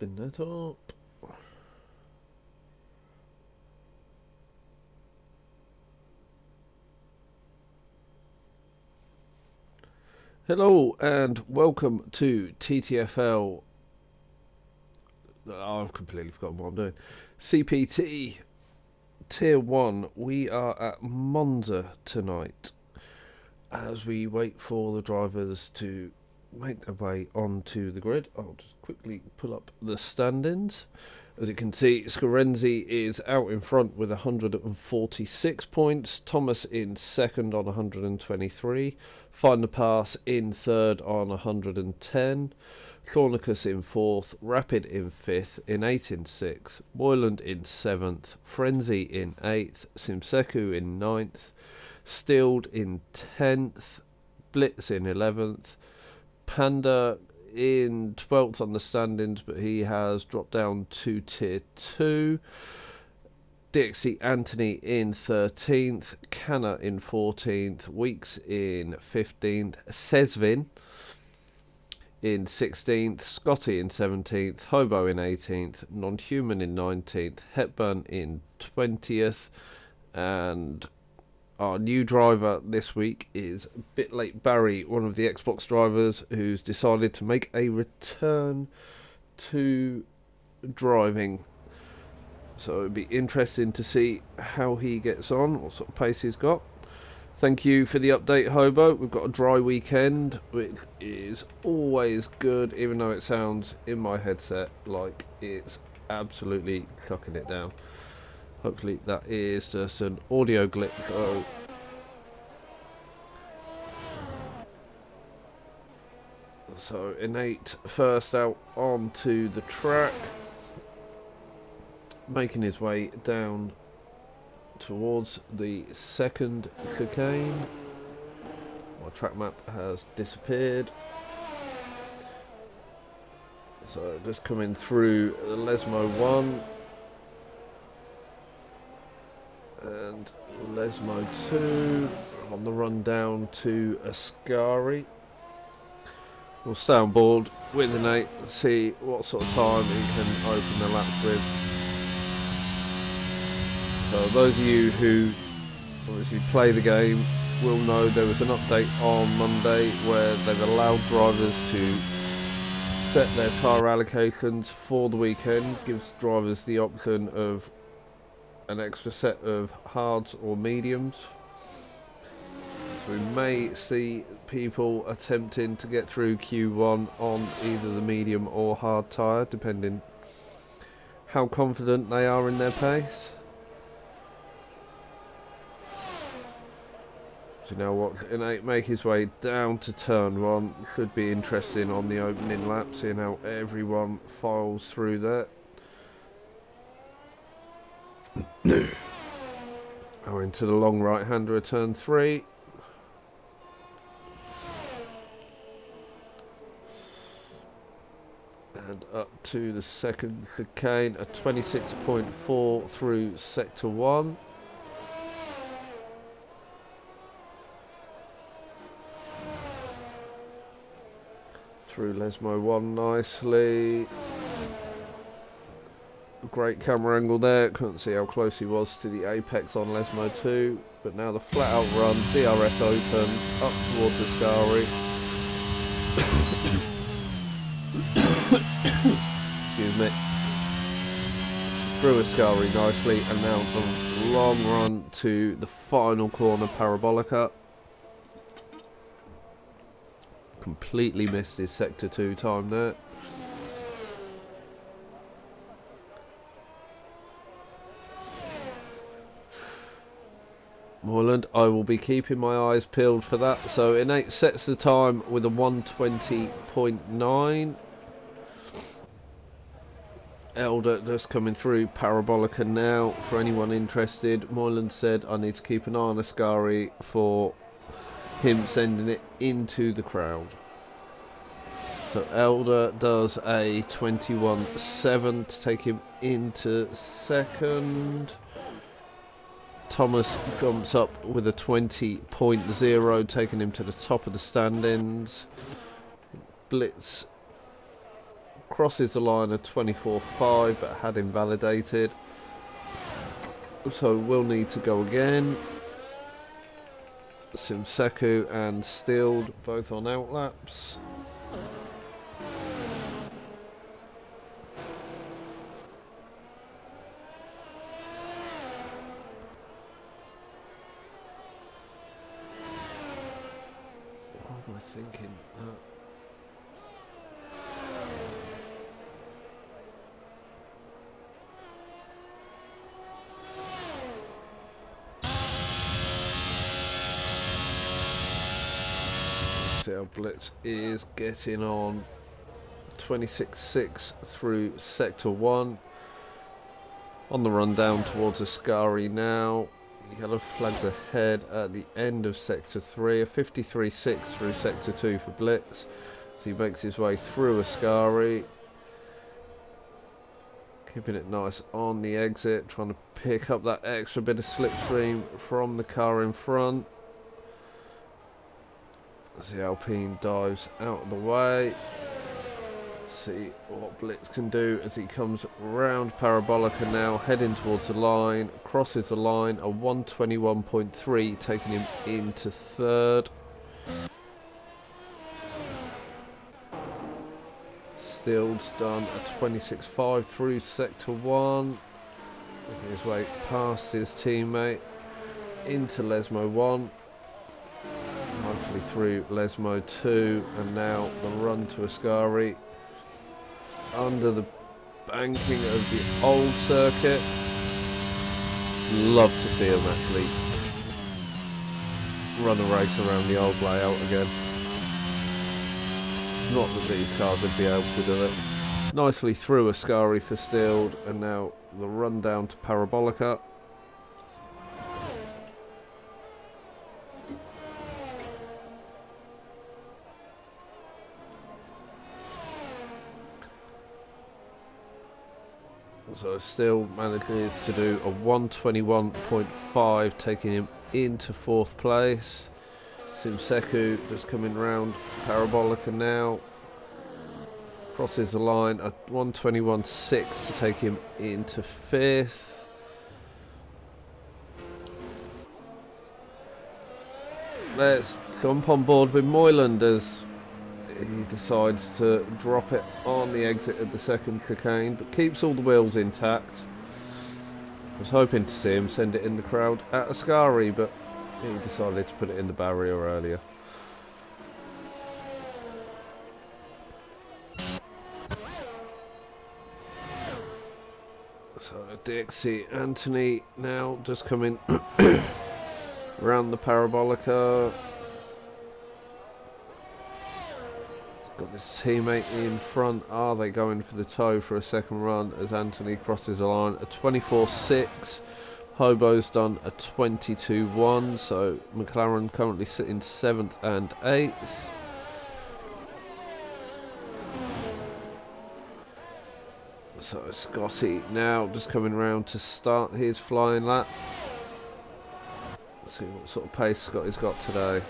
spin that up. Hello and welcome to TTFL. I've completely forgotten what I'm doing. CPT Tier 1. We are at Monza tonight as we wait for the drivers to make their way onto the grid. I'll just quickly pull up the stand-ins. As you can see, Scorenzi is out in front with 146 points, Thomas in second on 123, Find the Pass in third on 110, Thornicus in fourth, Rapid in fifth, In8 in sixth, Moyland in seventh, Frenzy in eighth, Simseku in ninth, Stilled in 10th, Blitz in 11th, Panda in 12th on the standings, but he has dropped down to tier 2. Dixie Anthony in 13th, Canna in 14th, Weeks in 15th, Sesvin in 16th, Scotty in 17th, Hobo in 18th, Non-Human in 19th, Hepburn in 20th, and our new driver this week is Bit Late Barry, one of the Xbox drivers who's decided to make a return to driving. So it'd be interesting to see how he gets on, what sort of pace he's got. Thank you for the update, Hobo. We've got a dry weekend, which is always good, even though it sounds in my headset like it's absolutely sucking it down. Hopefully that is just an audio glitch though. So In8 first out onto the track, making his way down towards the second chicane. My track map has disappeared. So just coming through the Lesmo 1. And Lesmo 2 on the run down to Ascari. We'll stay on board with In8 and see what sort of time he can open the laps with. So those of you who obviously play the game will know there was an update on Monday where they've allowed drivers to set their tyre allocations for the weekend. Gives drivers the option of an extra set of hards or mediums. So we may see people attempting to get through Q1 on either the medium or hard tyre, depending how confident they are in their pace. So now watch In8 make his way down to turn 1. Should be interesting on the opening lap, seeing how everyone files through there. We're into the long right-hander of turn 3. And up to the second chicane, a 26.4 through sector 1. Through Lesmo 1 nicely. Great camera angle there, couldn't see how close he was to the apex on Lesmo 2, but now the flat out run, DRS open, up towards Ascari. Excuse me. Through Ascari nicely, and now the long run to the final corner, Parabolica. Completely missed his sector 2 time there. Moreland, I will be keeping my eyes peeled for that. So In8 sets the time with a 120.9. Elder just coming through Parabolica now for anyone interested. Moreland said I need to keep an eye on Ascari for him sending it into the crowd. So Elder does a 21.7 to take him into second. Thomas jumps up with a 20.0, taking him to the top of the standings. Blitz crosses the line of 24.5 but had invalidated, so we'll need to go again. Simseku and Stilled both on outlaps. What am I thinking? See how Blitz is getting on. 26.6 through sector 1. On the run down towards Ascari now. Yellow flags ahead at the end of sector 3. A 53.6 through sector 2 for Blitz as he makes his way through Ascari. Keeping it nice on the exit, trying to pick up that extra bit of slipstream from the car in front. As the Alpine dives out of the way. See what Blitz can do as he comes round Parabolica now, heading towards the line, crosses the line, a 121.3 taking him into third. Stilled's done a 26.5 through sector 1, making his way past his teammate into Lesmo 1. Nicely through Lesmo 2, and now the run to Ascari under the banking of the old circuit. Love to see him actually run a race around the old layout again. Not that these cars would be able to do it. Nicely through Ascari for Stilled, and now the run down to Parabolica. So Still manages to do a 121.5, taking him into fourth place. Simseku just coming round Parabolica now. Crosses the line, a 121.6 to take him into fifth. Let's jump on board with Moyland as he decides to drop it on the exit of the second chicane, but keeps all the wheels intact. I was hoping to see him send it in the crowd at Ascari, but he decided to put it in the barrier earlier. So DXC Anthony now just coming around the Parabolica. Got this teammate in front. Are they going for the toe for a second run as Anthony crosses the line? A 24.6. Hobo's done a 22.1. So McLaren currently sitting 7th and 8th. So Scotty now just coming around to start his flying lap. Let's see what sort of pace Scotty's got today.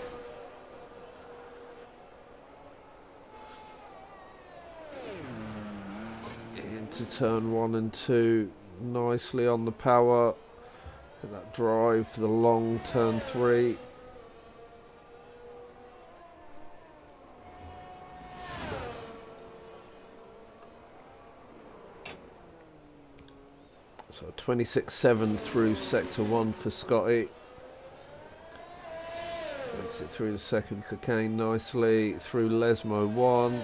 Into turn 1 and 2, nicely on the power. Get that drive for the long turn 3. So 26.7 through sector 1 for Scotty. Makes it through the second chicane nicely, through Lesmo 1.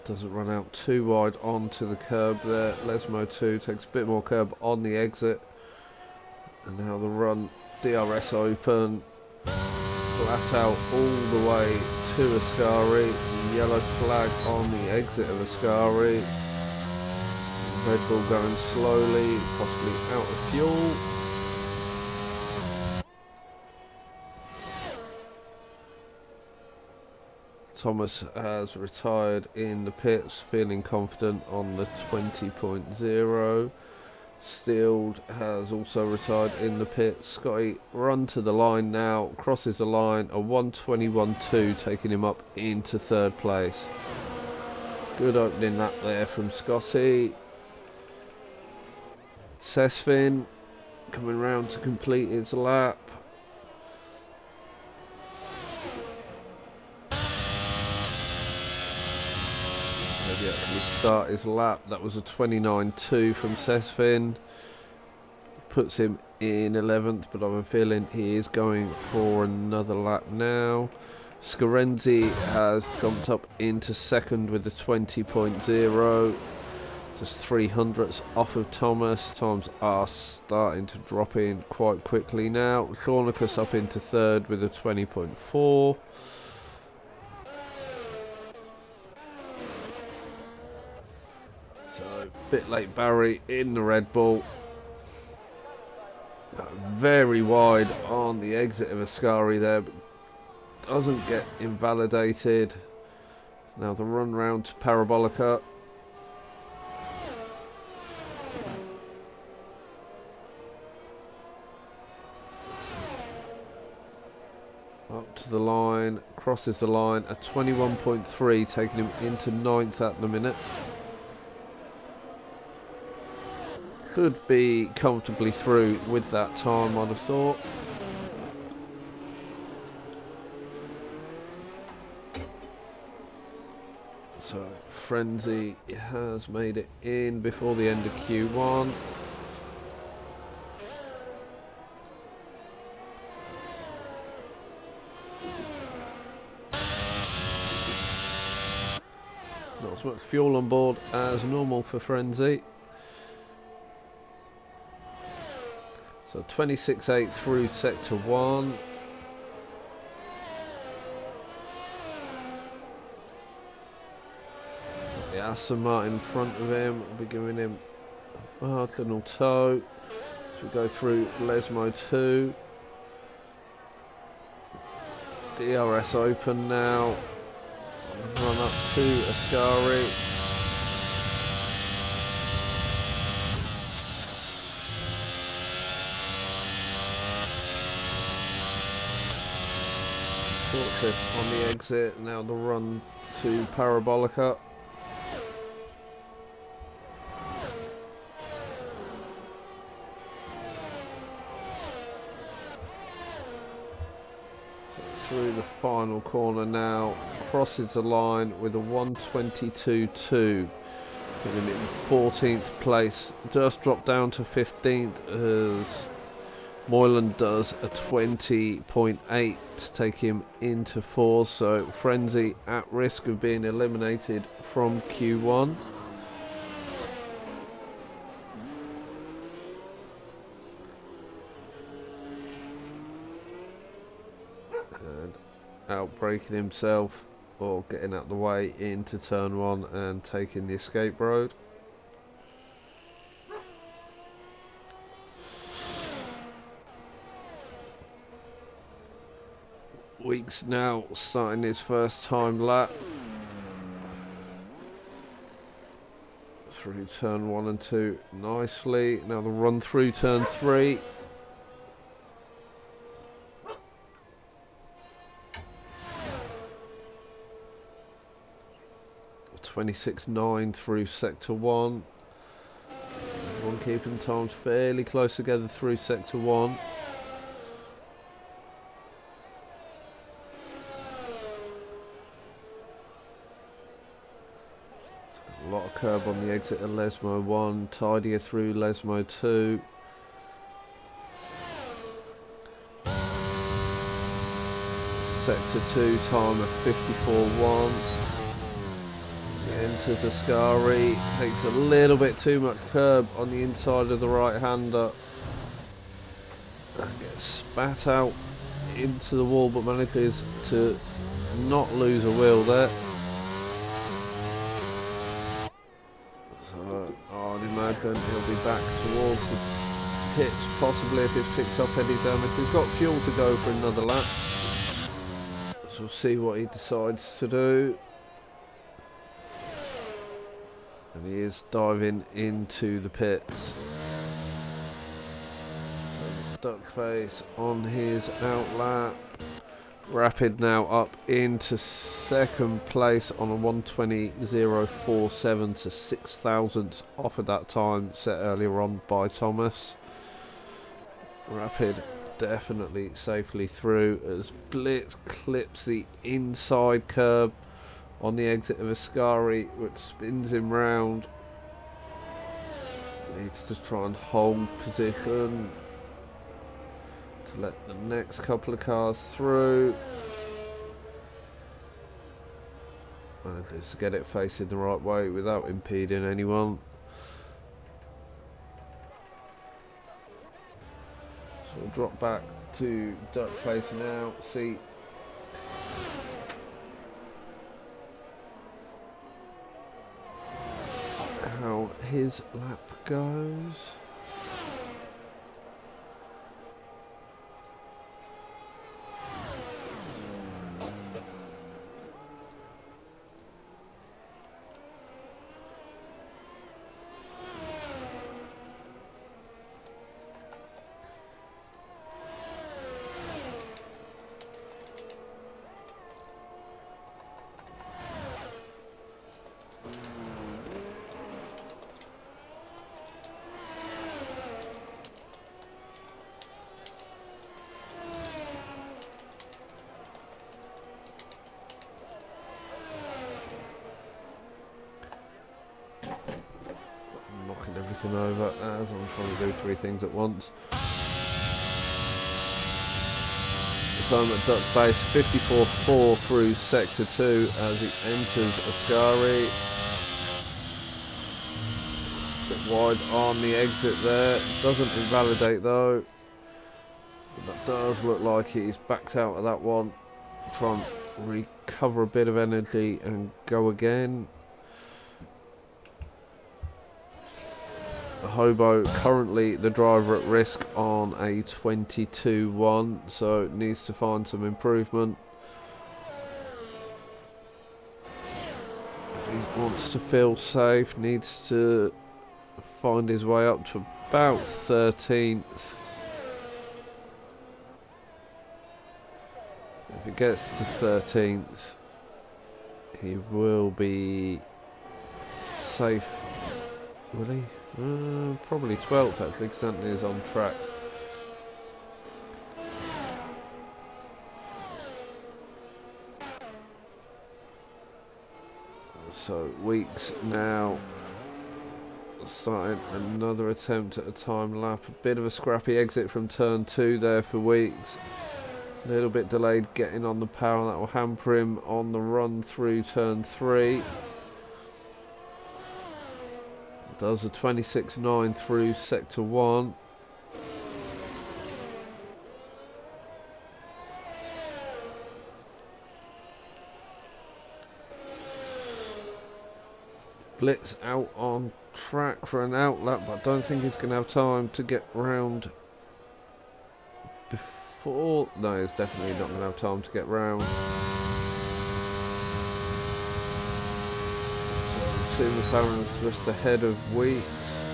Doesn't run out too wide onto the curb there. Lesmo 2 takes a bit more curb on the exit. And now the run, DRS open. Flat out all the way to Ascari. Yellow flag on the exit of Ascari. Red Bull going slowly, possibly out of fuel. Thomas has retired in the pits, feeling confident on the 20.0. Stilled has also retired in the pits. Scotty run to the line now, crosses the line, a 121.2 taking him up into third place. Good opening lap there from Scotty. Sesfin coming round to complete his lap. Maybe actually start his lap. That was a 29.2 from Sesfin. Puts him in 11th, but I'm feeling he is going for another lap now. Scarenzi has jumped up into second with the 20.0. Just 300ths off of Thomas. Times are starting to drop in quite quickly now. Thornicus up into third with a 20.4. So, bit late Barry in the Red Bull. Very wide on the exit of Ascari there, but doesn't get invalidated. Now the run round to Parabolica. Up to the line, crosses the line, a 21.3, taking him into 9th at the minute. Should be comfortably through with that time, I'd have thought. So, Frenzy has made it in before the end of Q1. Not as much fuel on board as normal for Frenzy. So 26.8 through sector 1. The Aston Martin in front of him will be giving him a marginal tow as we go through Lesmo 2. DRS open now. Run up to Ascari. Short trip on the exit. Now the run to Parabolica. So through the final corner now. Crosses the line with a 122.2, putting him in 14th place. Just dropped down to 15th as Moylan does a 20.8 to take him into 4th. So Frenzy at risk of being eliminated from Q1. And outbraking himself, or getting out the way into turn 1 and taking the escape road. Weeks now starting his first time lap through turn 1 and 2 nicely. Now the run through turn 3. 26.9 through sector 1. Everyone keeping times fairly close together through sector 1. A lot of curb on the exit of Lesmo 1, tidier through Lesmo 2. Sector 2 time of 54.1. Enters Ascari, takes a little bit too much curb on the inside of the right-hander and gets spat out into the wall, but manages to not lose a wheel there. So I'd imagine he'll be back towards the pitch, possibly if he's picked up any damage. He's got fuel to go for another lap, so we'll see what he decides to do. And he is diving into the pits. So duck face on his out lap. Rapid now up into second place on a 1:20.047 to 6 thousandths off of that time set earlier on by Thomas. Rapid definitely safely through as Blitz clips the inside curb on the exit of Ascari, which spins him round. Needs to try and hold position to let the next couple of cars through. And just get it facing the right way without impeding anyone. So we'll drop back to duck face now, see how his lap goes. Knocking everything over as I'm trying to do three things at once. So I'm at duck face, 54.4 through sector 2 as he enters Ascari. Bit wide on the exit there, doesn't invalidate though. But that does look like he's backed out of that one. Try and recover a bit of energy and go again. Hobo currently the driver at risk on a 22.1, so needs to find some improvement if he wants to feel safe. Needs to find his way up to about 13th. If it gets to 13th, he will be safe. Will he? Probably 12th actually, because Anthony is on track. So Weeks now starting another attempt at a time lap. A bit of a scrappy exit from turn 2 there for Weeks. A little bit delayed getting on the power, that will hamper him on the run through turn 3. Does a 26.9 through sector 1. Blitz out on track for an outlap, but I don't think he's going to have time to get round before. No, he's definitely not going to have time to get round. Two McLarens just ahead of Weeks.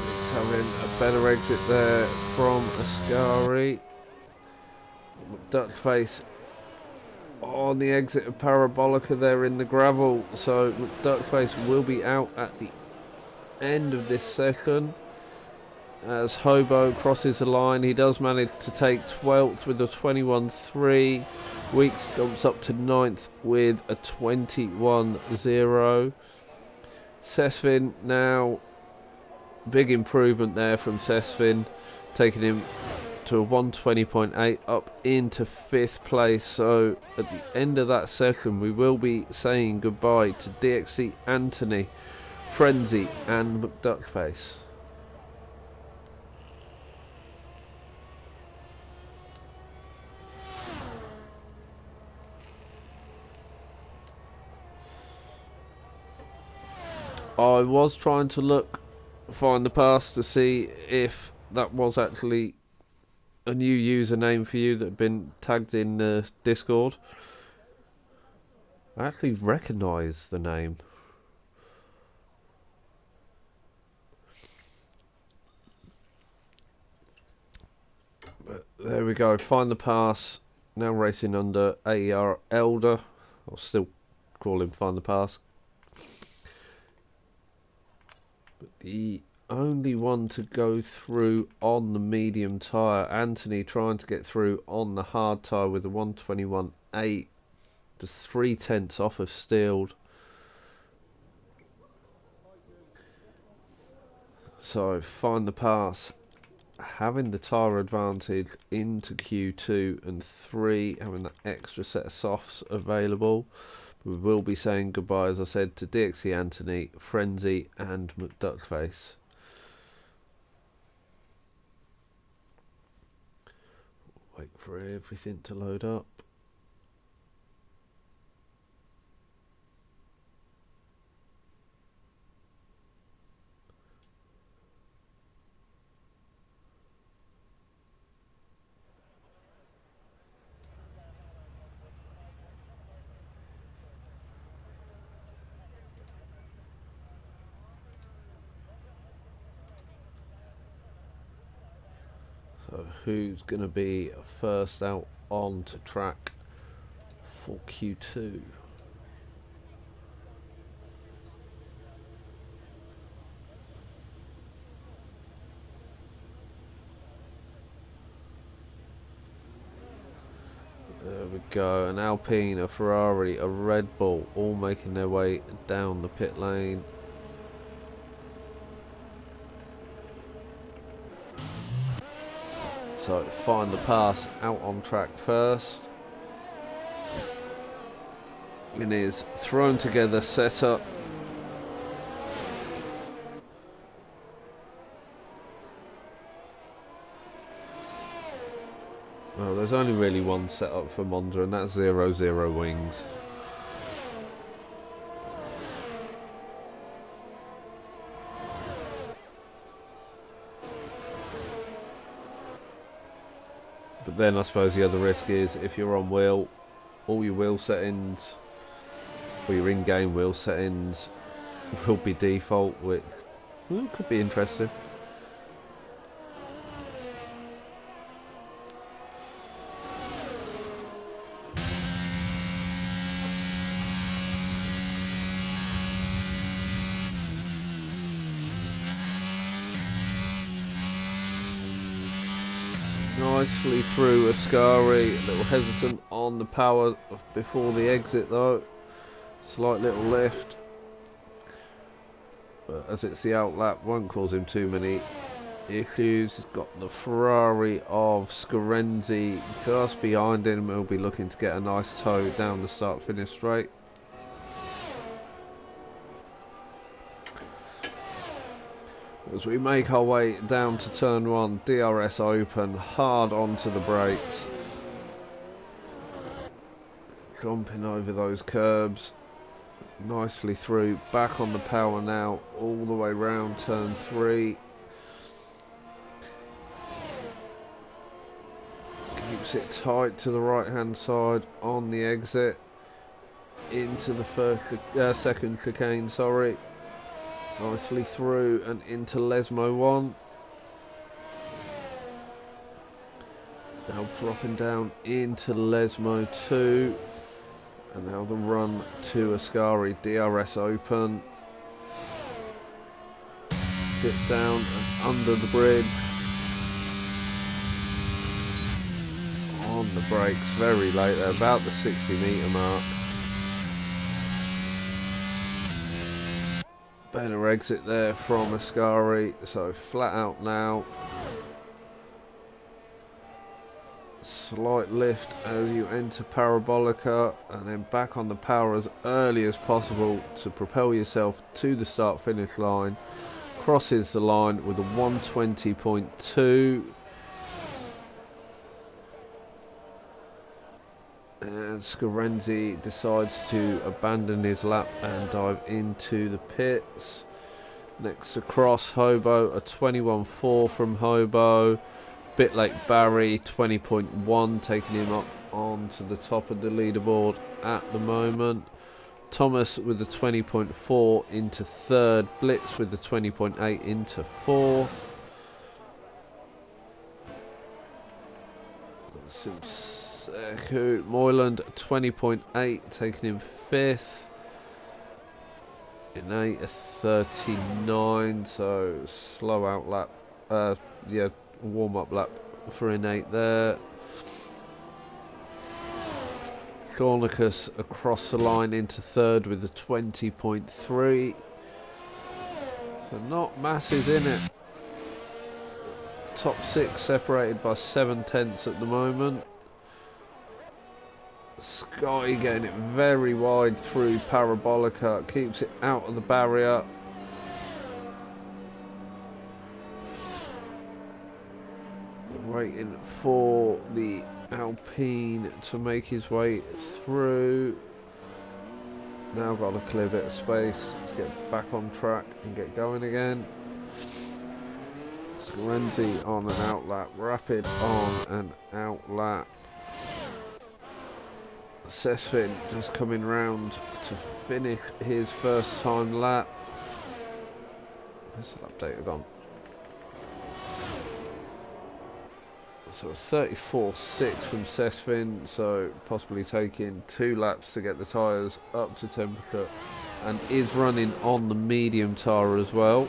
Weeks having a better exit there from Ascari. Duckface on the exit of Parabolica there in the gravel, so Duckface will be out at the end of this session. As Hobo crosses the line, he does manage to take 12th with a 21.3. Weeks jumps up to 9th with a 21.0. Sesvin now, big improvement there from Sesvin, taking him to a 1:20.8 up into 5th place. So at the end of that session we will be saying goodbye to DXC Anthony, Frenzy and McDuckface. I was trying to find the past to see if that was actually a new username for you that had been tagged in the Discord. I actually recognise the name. But There we go. Find the pass. Now racing under AER Elder. I'll still call him Find the Pass. But the only one to go through on the medium tyre, Anthony trying to get through on the hard tyre with a 121.8. Just 0.3 off of Steeled. So Find the Pass having the tyre advantage into Q2 and 3, having that extra set of softs available. We will be saying goodbye, as I said, to DXC Anthony, Frenzy and McDuckface. Wait for everything to load up. So who's going to be first out onto track for Q2? There we go, an Alpine, a Ferrari, a Red Bull, all making their way down the pit lane. So Find the Pass out on track first. In his thrown together setup. Well, there's only really one setup for Monza, and that's 0-0 wings. But then I suppose the other risk is if you're on wheel, all your wheel settings, or your in-game wheel settings, will be default, which could be interesting. Nicely through Ascari, a little hesitant on the power before the exit though. Slight little lift. But as it's the outlap, won't cause him too many issues. He's got the Ferrari of Scarenzi just behind him. He'll be looking to get a nice toe down the start-finish straight. As we make our way down to turn 1, DRS open, hard onto the brakes. Jumping over those curbs. Nicely through, back on the power now, all the way round turn 3. Keeps it tight to the right hand side on the exit. Into the second chicane, sorry. Nicely through and into Lesmo 1. Now dropping down into Lesmo 2. And now the run to Ascari, DRS open. Dip down and under the bridge. On the brakes, very late there, about the 60-metre mark. Better exit there from Ascari, so flat out now. Slight lift as you enter Parabolica, and then back on the power as early as possible to propel yourself to the start finish line. Crosses the line with a 120.2. And Scarenzi decides to abandon his lap and dive into the pits. Next across Hobo, a 21.4 from Hobo. Bit late Barry, 20.1, taking him up onto the top of the leaderboard at the moment. Thomas with a 20.4 into third. Blitz with a 20.8 into fourth. Simseku. Moyland 20.8, taking him 5th. In 8 a 39, so slow out lap. Yeah, warm up lap for in 8 there. Thornicus across the line into 3rd with a 20.3. So not masses in it. Top 6 separated by 7/10 at the moment. Sky getting it very wide through Parabolica, keeps it out of the barrier. Waiting for the Alpine to make his way through. Now got a clear bit of space to get back on track and get going again. Scorenzi on an outlap, Rapid on an outlap. Sesfin just coming round to finish his first time lap. Where's the lap data gone? So a 34.6 from Sesfin, so possibly taking 2 laps to get the tyres up to temperature, and is running on the medium tyre as well.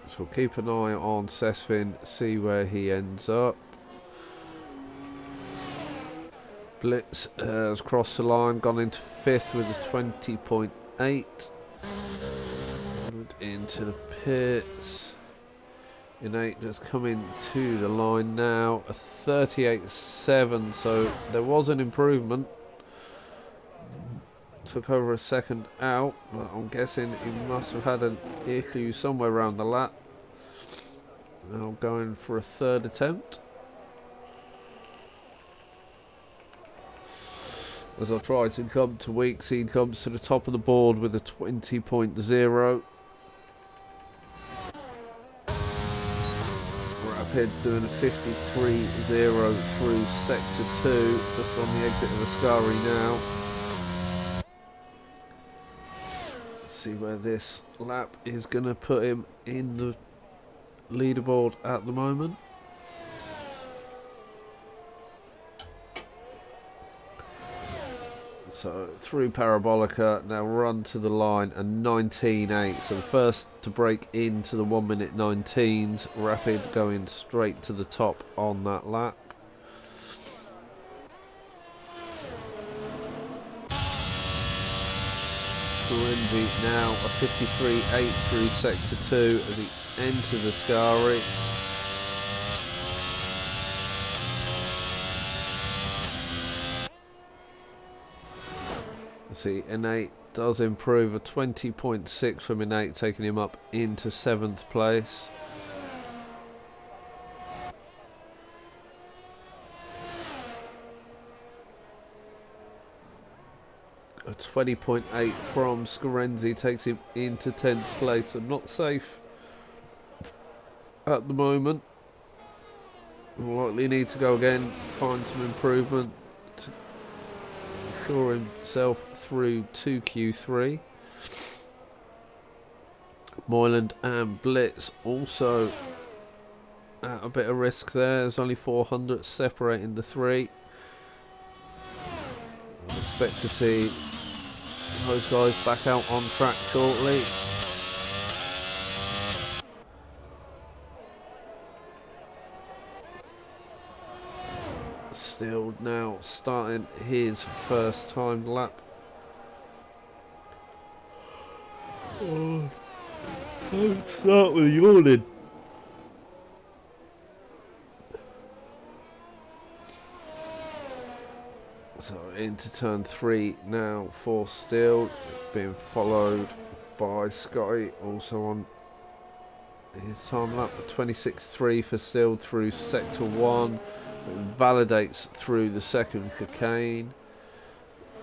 So we'll keep an eye on Sesfin, see where he ends up. Blitz has crossed the line, gone into 5th with a 20.8. Into the pits. In 8 just coming to the line now, a 38.7, so there was an improvement. Took over a second out, but I'm guessing he must have had an issue somewhere around the lap. Now going for a 3rd attempt. As I try to come to Weeks, he comes to the top of the board with a 20.0. Rapid doing a 53.0 through sector 2, just on the exit of Ascari now. Let's see where this lap is going to put him in the leaderboard at the moment. So through Parabolica, now run to the line, and 19.8. So the first to break into the 1 minute 19s. Rapid going straight to the top on that lap. Scorenzi now a 53.8 through sector 2 as he enters Ascari. See, Innate does improve, a 20.6 from Innate, taking him up into 7th place. A 20.8 from Scorenzi takes him into 10th place, so not safe at the moment. Will likely need to go again, find some improvement to ensure himself through to Q3. Moyland and Blitz also at a bit of risk there. There's only 400 separating the 3. I expect to see those guys back out on track shortly. Still now starting his first time lap. Oh, don't start with yawning. So into turn 3 now for Steele, being followed by Scotty, also on his time lap, 26.3 for Steele through sector 1. It validates through the second chicane.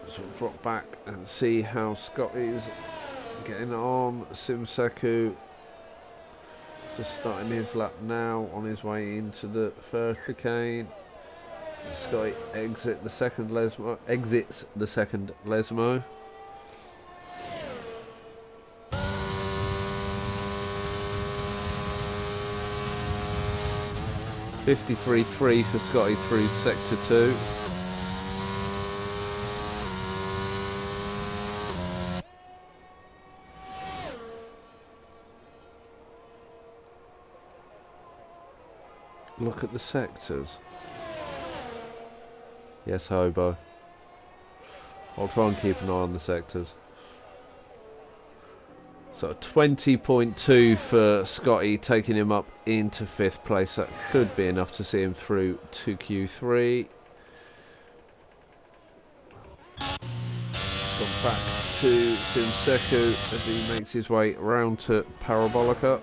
So we'll drop back and see how Scotty's getting on. Simseku just starting his lap now on his way into the first chicane. Scotty exits the second Lesmo. 53.3 for Scotty through sector 2. Look at the sectors. Yes, Hobo. I'll try and keep an eye on the sectors. So 20.2 for Scotty, taking him up into 5th place. That should be enough to see him through to Q3. Gone back to Simseku as he makes his way round to Parabolica.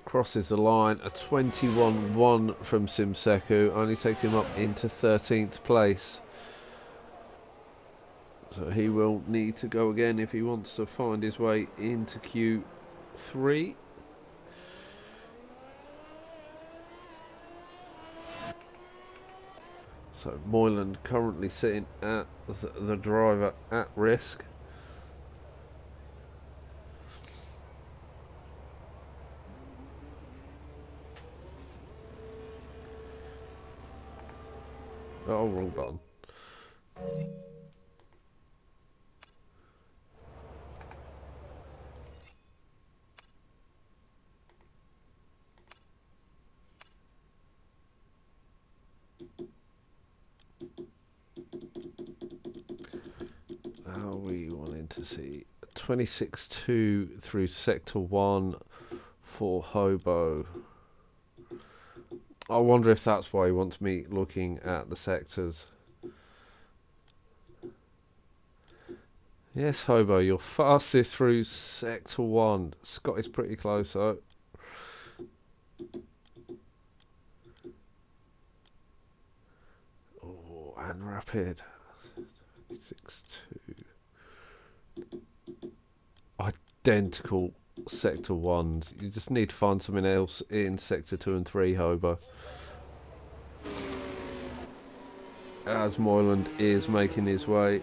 Crosses the line, a 21.1 from Simseku, only takes him up into 13th place. So he will need to go again if he wants to find his way into Q3. So Moyland currently sitting at the driver at risk. Oh, wrong button. Are we wanting to see 26.2 through sector 1 for Hobo? I wonder if that's why he wants me looking at the sectors. Yes, Hobo, you're fastest through sector 1. Scott is pretty close though. Oh, and rapid. 6.2. Identical sector 1s. You just need to find something else in sector 2 and 3, Hobo. As Moyland is making his way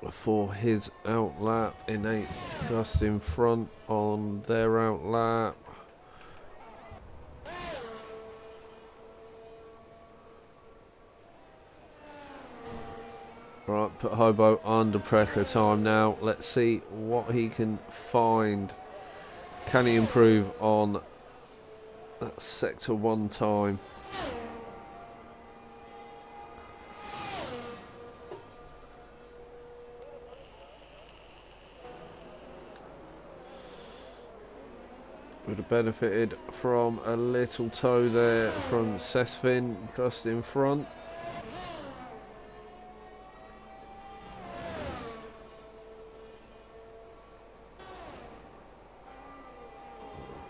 for his outlap, Innate just in front on their outlap. Right, put Hobo under pressure time now. Let's see what he can find. Can he improve on that sector 1 time? Would have benefited from a little toe there from Sesfin just in front.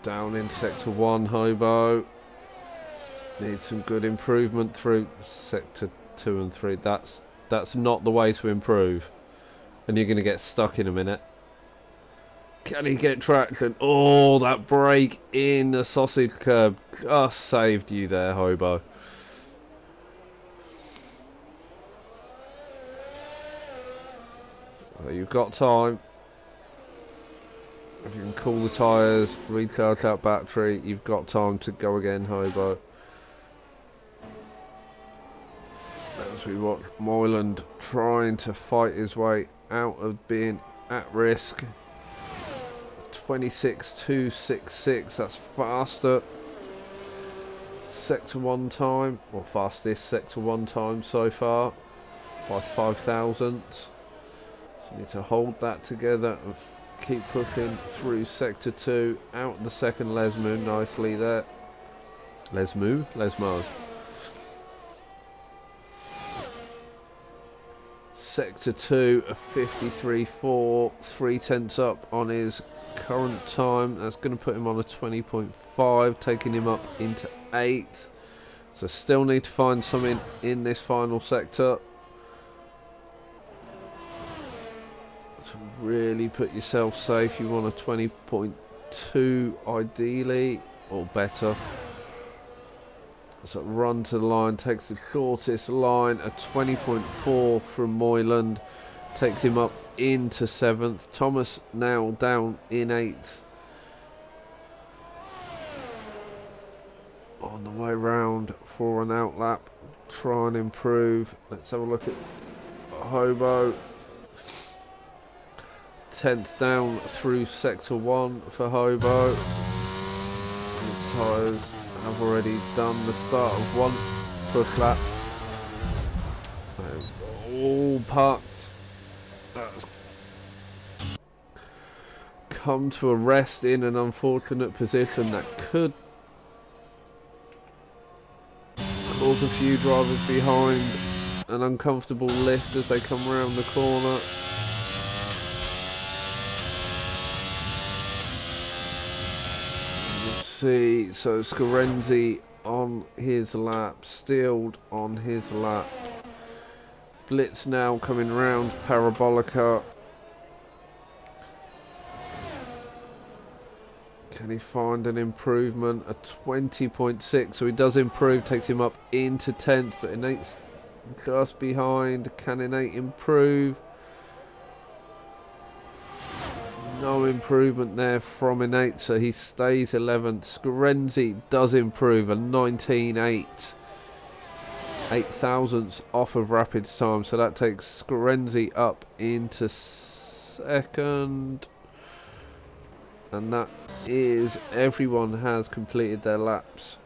Down in sector 1, Hobo. Needs some good improvement through sector 2 and 3. That's not the way to improve. And you're going to get stuck in a minute. Can he get traction? Oh, that break in the sausage curb just saved you there, Hobo. Well, you've got time. If you can cool the tyres, recharge that battery, you've got time to go again, Hobo. As we watch Moyland trying to fight his way out of being at risk. 26.266, that's faster sector 1 time, or fastest sector 1 time so far by 5 thousandths. So you need to hold that together and keep pushing through sector 2, out the second Lesmo nicely there. Lesmo? Sector 2, a 53.4, 3/10 up on his current time. That's going to put him on a 20.5, taking him up into 8th. So still need to find something in this final sector to really put yourself safe. You want a 20.2 ideally, or better. So run to the line, takes the shortest line, a 20.4 from Moyland, takes him up into 7th. Thomas now down in 8th. On the way round for an outlap, try and improve. Let's have a look at Hobo. 10th down through sector 1 for Hobo. His tyres have already done the start of one push lap. All parked. That's come to a rest in an unfortunate position that could cause a few drivers behind an uncomfortable lift as they come around the corner. See, so Scarenzi on his lap, Steeled on his lap. Blitz now coming round Parabolica. Can he find an improvement? A 20.6, so he does improve, takes him up into 10th, but Innate's just behind. Can Innate improve? No improvement there from Innate, so he stays 11th. Scarenzi does improve, a 19.8. 8 thousandths off of Rapid's time, so that takes Scarenzi up into 2nd. And that is, everyone has completed their laps.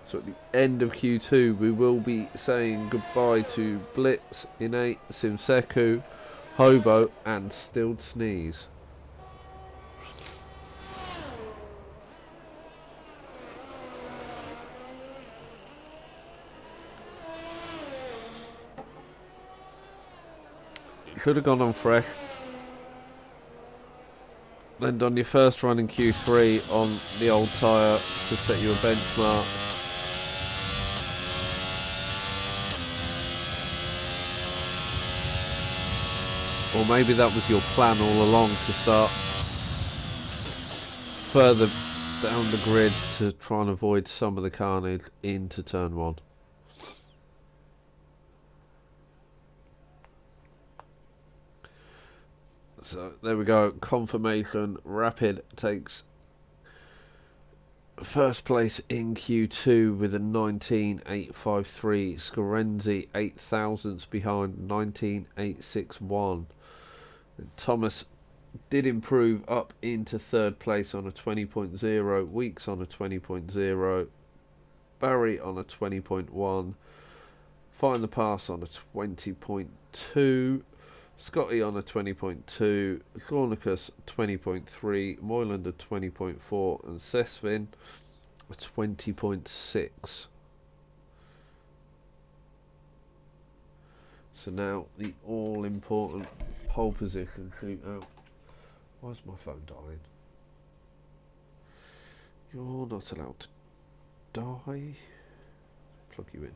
So at the end of Q2, we will be saying goodbye to Blitz, Innate, Simseku, Hobo, and Stilled Sneeze. Should have gone on fresh. Then done your first run in Q3 on the old tyre to set you a benchmark. Or maybe that was your plan all along, to start further down the grid to try and avoid some of the carnage into turn 1. So there we go, confirmation. Rapid takes first place in Q2 with a 19.853. Scarenzi 8 thousandths behind, 19.861. Thomas did improve up into 3rd place on a 20.0. Weeks on a 20.0. Barry on a 20.1. Find the Pass on a 20.2. Scotty on a 20.2, Thornicus 20.3, Moyland a 20.4, and Sesvin a 20.6. So now the all-important pole position shootout. Why is my phone dying? You're not allowed to die. Plug you in.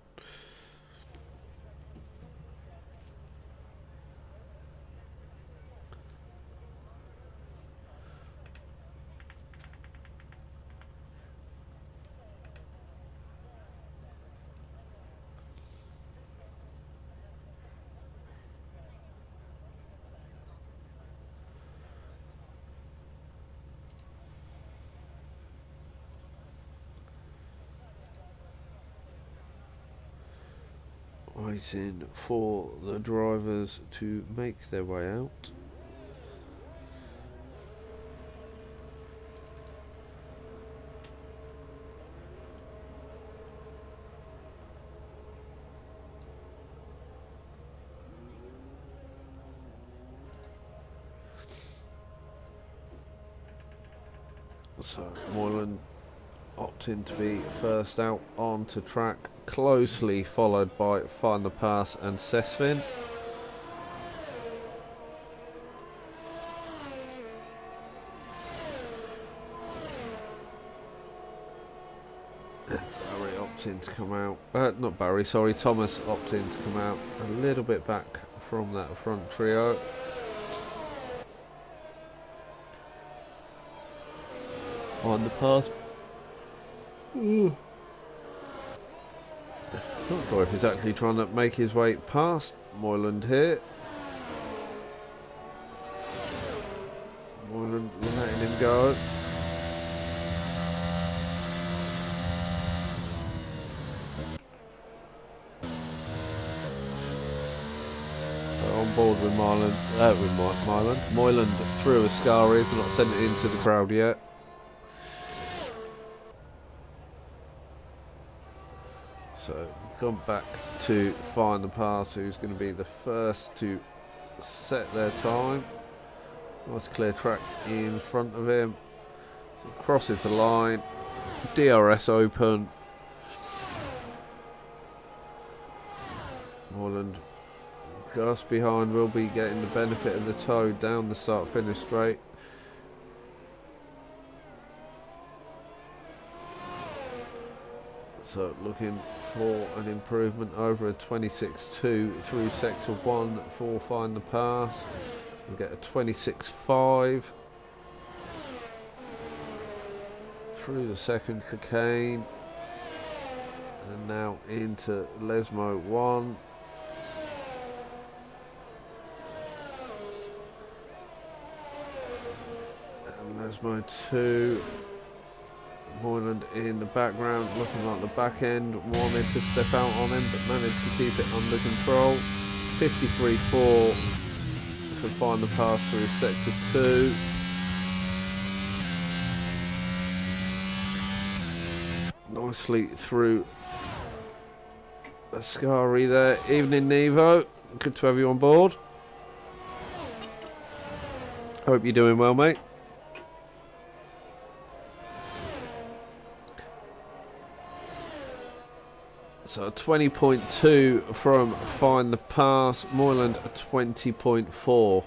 Waiting for the drivers to make their way out. So Moyland opting to be first out onto track, closely followed by Find the Pass and Sesvin. Barry opting to come out, not Barry, sorry, Thomas opting to come out a little bit back from that front trio. Find the Pass Not sure if he's actually trying to make his way past Moyland here. Moyland letting him go. On board with Moyland through Ascari, so not sent it into the crowd yet. So gone back to find the pass, who's going to be the first to set their time. Nice clear track in front of him. So crosses the line. DRS open. Moyland just behind, will be getting the benefit of the toe down the start finish straight. So looking for an improvement over a 26.2 through sector 1 for find the pass. We'll get a 26.5 through the second chicane, and now into Lesmo 1. Lesmo 2, Moyland in the background, looking like the back end wanted to step out on him, but managed to keep it under control. 53.4 to find the pass through sector 2. Nicely through Ascari there. Evening, Nevo. Good to have you on board. Hope you're doing well, mate. So 20.2 from find the pass, Moyland a 20.4.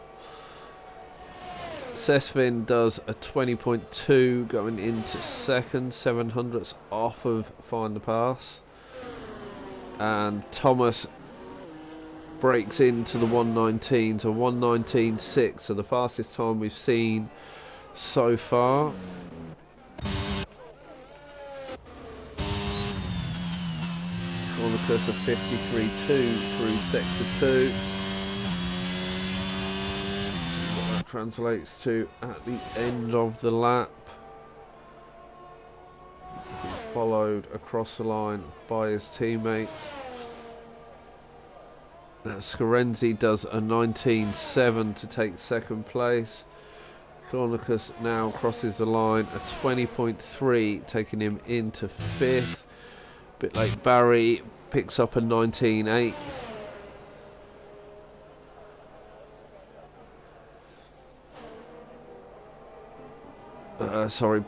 Sesvin does a 20.2 going into second, 700ths off of find the pass. And Thomas breaks into the 119, so 119.6, so the fastest time we've seen so far. Lucas of 53.2 through sector 2. See what that translates to at the end of the lap. Followed across the line by his teammate. Scarenzi does a 19.7 to take second place. Thornicus now crosses the line, a 20.3 taking him into fifth. Bit like Barry picks up a 19.8.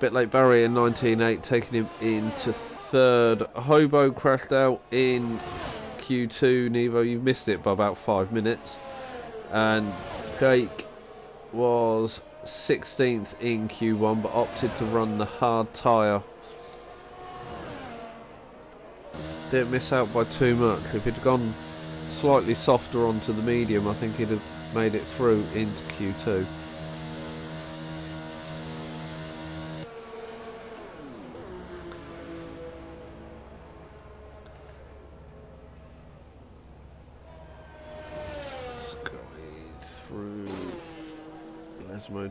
Bit like Barry and 19.8 taking him into third. Hobo crashed out in Q2. Nevo, you've missed it by about 5 minutes. And Jake was 16th in Q1 but opted to run the hard tyre. Didn't miss out by too much. If he'd gone slightly softer onto the medium, I think he'd have made it through into Q2. Through Lesmo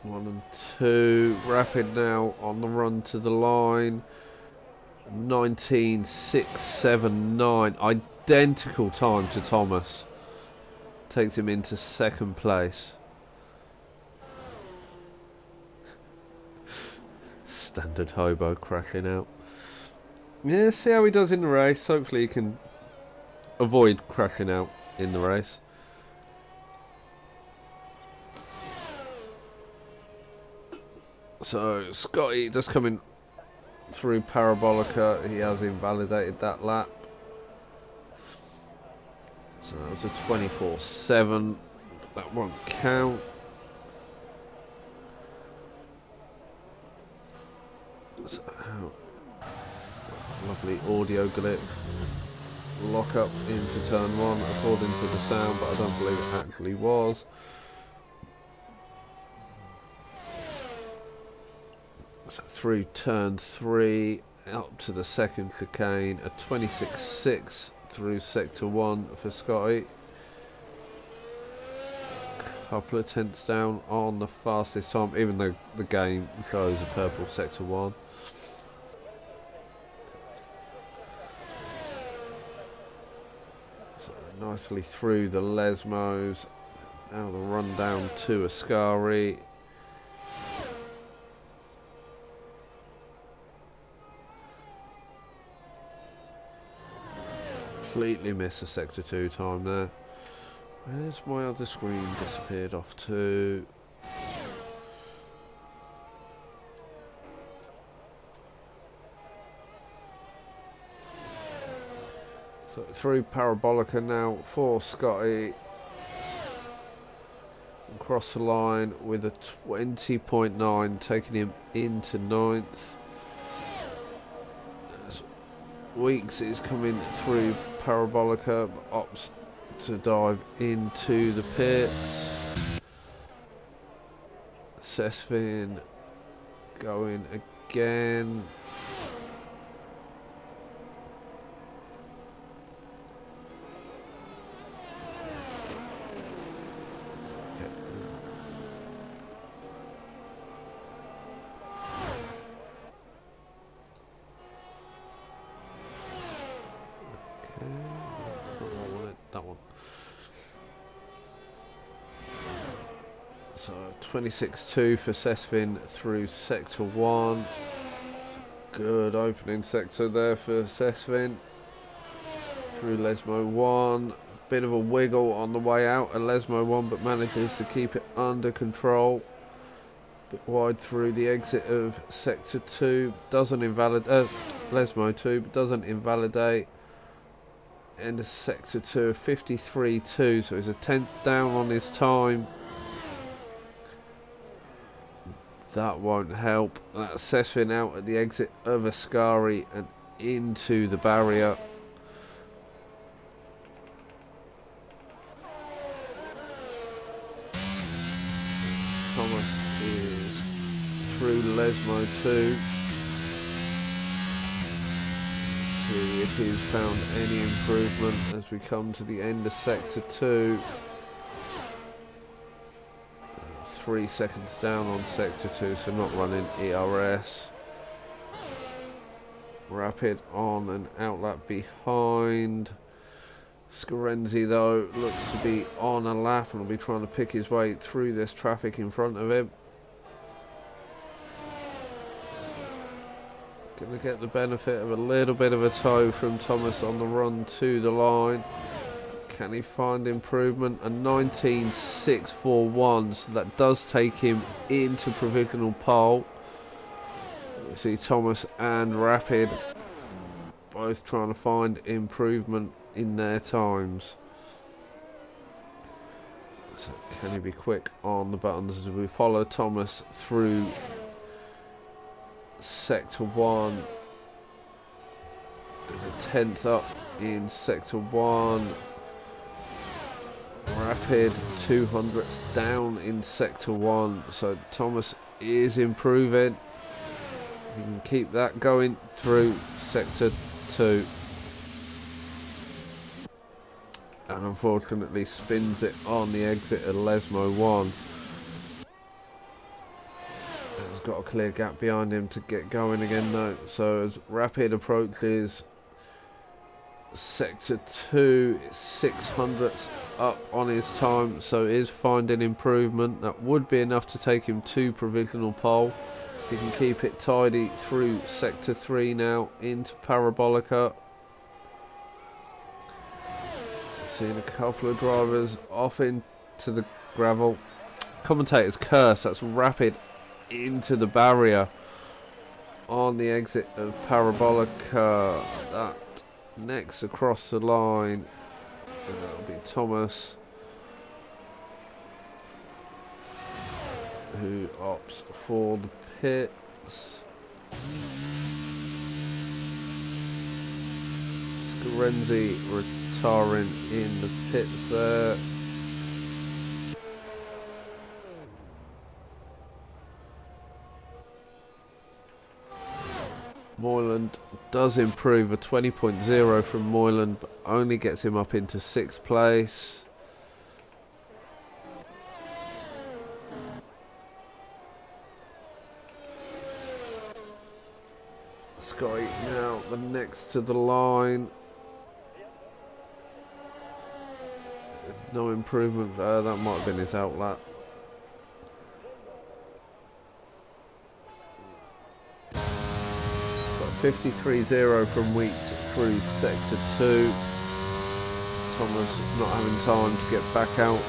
1 and 2. Rapid now on the run to the line. 19.679, identical time to Thomas. Takes him into second place. Standard Hobo crashing out. Yeah, see how he does in the race. Hopefully he can avoid crashing out in the race. So Scotty just coming through Parabolica. He has invalidated that lap. So that was a 24.7, but that won't count. So, lovely audio glitch. Lock up into turn 1 according to the sound, but I don't believe it actually was. So through turn 3, Up to the second chicane, a 26.6 through sector 1 for Scotty. Couple of tenths down on the fastest time, even though the game shows a purple sector 1. So nicely through the Lesmos. Now the run down to Ascari. Completely missed the sector 2 time there. Where's my other screen disappeared off to? So through Parabolica now for Scotty. Across the line with a 20.9, taking him into 9th. As Weeks is coming through Parabolica, opts to dive into the pits. Sesvin going again. That one. So 26.2 for Sesvin through sector 1. Good opening sector there for Sesvin. Through Lesmo 1. Bit of a wiggle on the way out at Lesmo 1, but manages to keep it under control. Bit wide through the exit of sector 2. Doesn't invalidate Lesmo 2, but doesn't invalidate. End of sector 2, 53.2, so he's a tenth down on his time. That won't help. That's Sesvin out at the exit of Ascari and into the barrier. Thomas is through Lesmo 2. See if he's found any improvement as we come to the end of sector 2. 3 seconds down on sector 2, so not running ERS. Rapid on an outlap behind. Scarenzi though looks to be on a lap and will be trying to pick his way through this traffic in front of him. Going to get the benefit of a little bit of a tow from Thomas on the run to the line. Can he find improvement? A 19.641, so that does take him into provisional pole. We see Thomas and Rapid both trying to find improvement in their times. So can he be quick on the buttons as we follow Thomas through sector 1? There's a 10th up in sector 1. Rapid 200ths down in sector 1, so Thomas is improving. He can keep that going through sector 2. And unfortunately spins it on the exit at Lesmo 1. He's got a clear gap behind him to get going again though. So as Rapid approaches sector 2, 600ths up on his time, so is finding improvement. That would be enough to take him to provisional pole. He can keep it tidy through sector 3 now into Parabolica. Seeing a couple of drivers off into the gravel. Commentator's curse, that's Rapid into the barrier on the exit of Parabolica. That next across the line, and that'll be Thomas, who opts for the pits. Scarenzi retiring in the pits there. Moyland does improve, a 20.0 from Moyland, but only gets him up into 6th place. Scotty now the next to the line. No improvement, that might have been his outlet. 53.0 from Weeks through sector 2. Thomas not having time to get back out,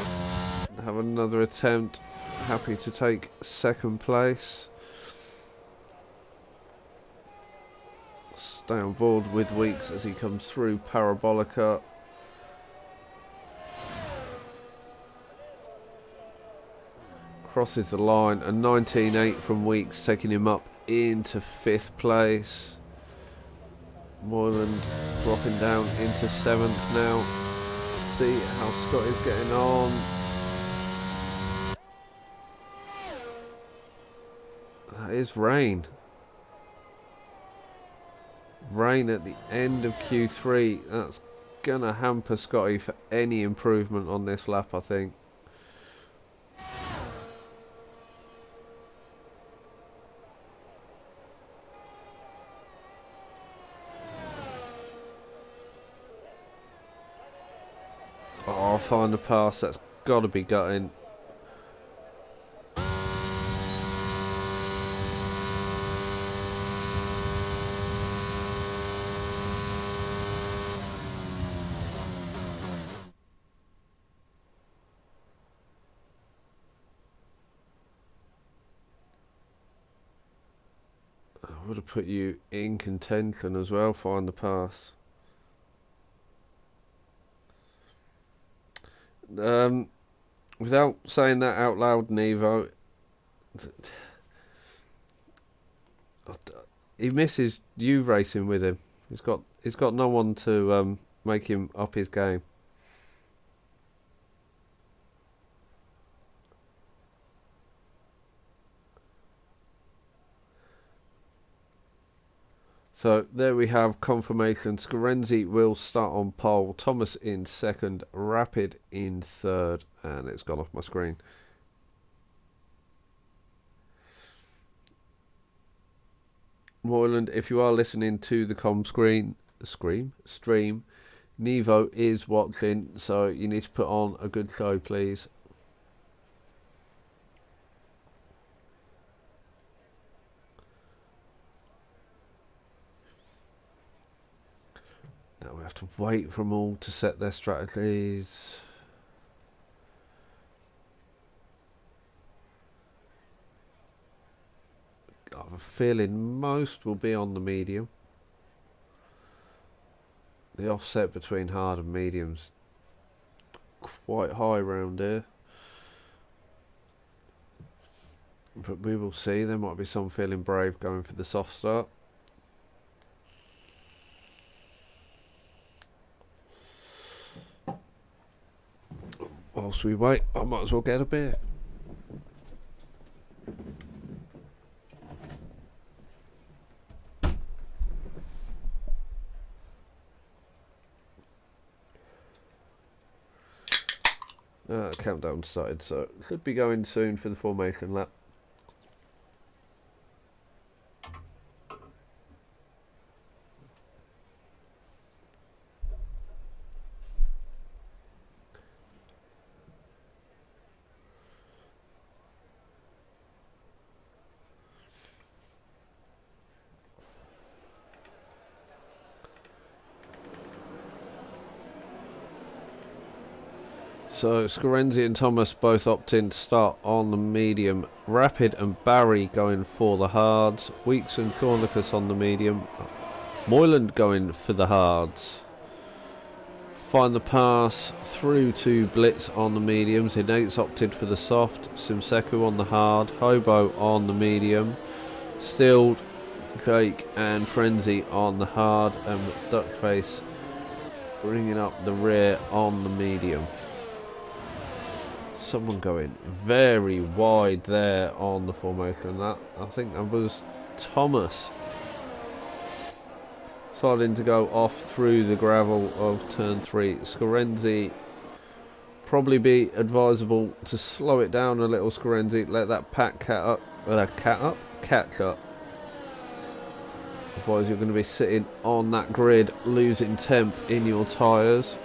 have another attempt. Happy to take 2nd place. Stay on board with Weeks as he comes through Parabolica. Crosses the line, a 19.8 from Weeks, taking him up into 5th place. Moyland dropping down into 7th now. See how Scott is getting on. That is rain. Rain at the end of Q3. That's going to hamper Scotty for any improvement on this lap, I think. Oh, find the pass. That's got to be gutting. I would have put you in contention as well. Find the pass. Without saying that out loud, Nevo, he misses you racing with him. He's got no one to make him up his game. So there we have confirmation. Scarenzi will start on pole, Thomas in 2nd, Rapid in 3rd, and it's gone off my screen. Moyland, if you are listening to the stream, Nevo is watching, so you need to put on a good show, please. Now we have to wait for them all to set their strategies. I have a feeling most will be on the medium. The offset between hard and medium's quite high round here. But we will see. There might be some feeling brave going for the soft start. Whilst we wait, I might as well get a beer. Countdown started, so it should be going soon for the formation lap. So Scarenzi and Thomas both opt in to start on the medium. Rapid and Barry going for the hards. Weeks and Thornicus on the medium. Moyland going for the hards. Find the pass through to Blitz on the mediums. Innate's opted for the soft. Simseku on the hard. Hobo on the medium. Stilled, Jake and Frenzy on the hard. And Duckface bringing up the rear on the medium. Someone going very wide there on the formation. That I think that was Thomas. deciding to go off through the gravel of turn 3. Scorenzi, probably be advisable to slow it down a little. Scorenzi, let that catch up. Otherwise you're going to be sitting on that grid, losing temp in your tyres.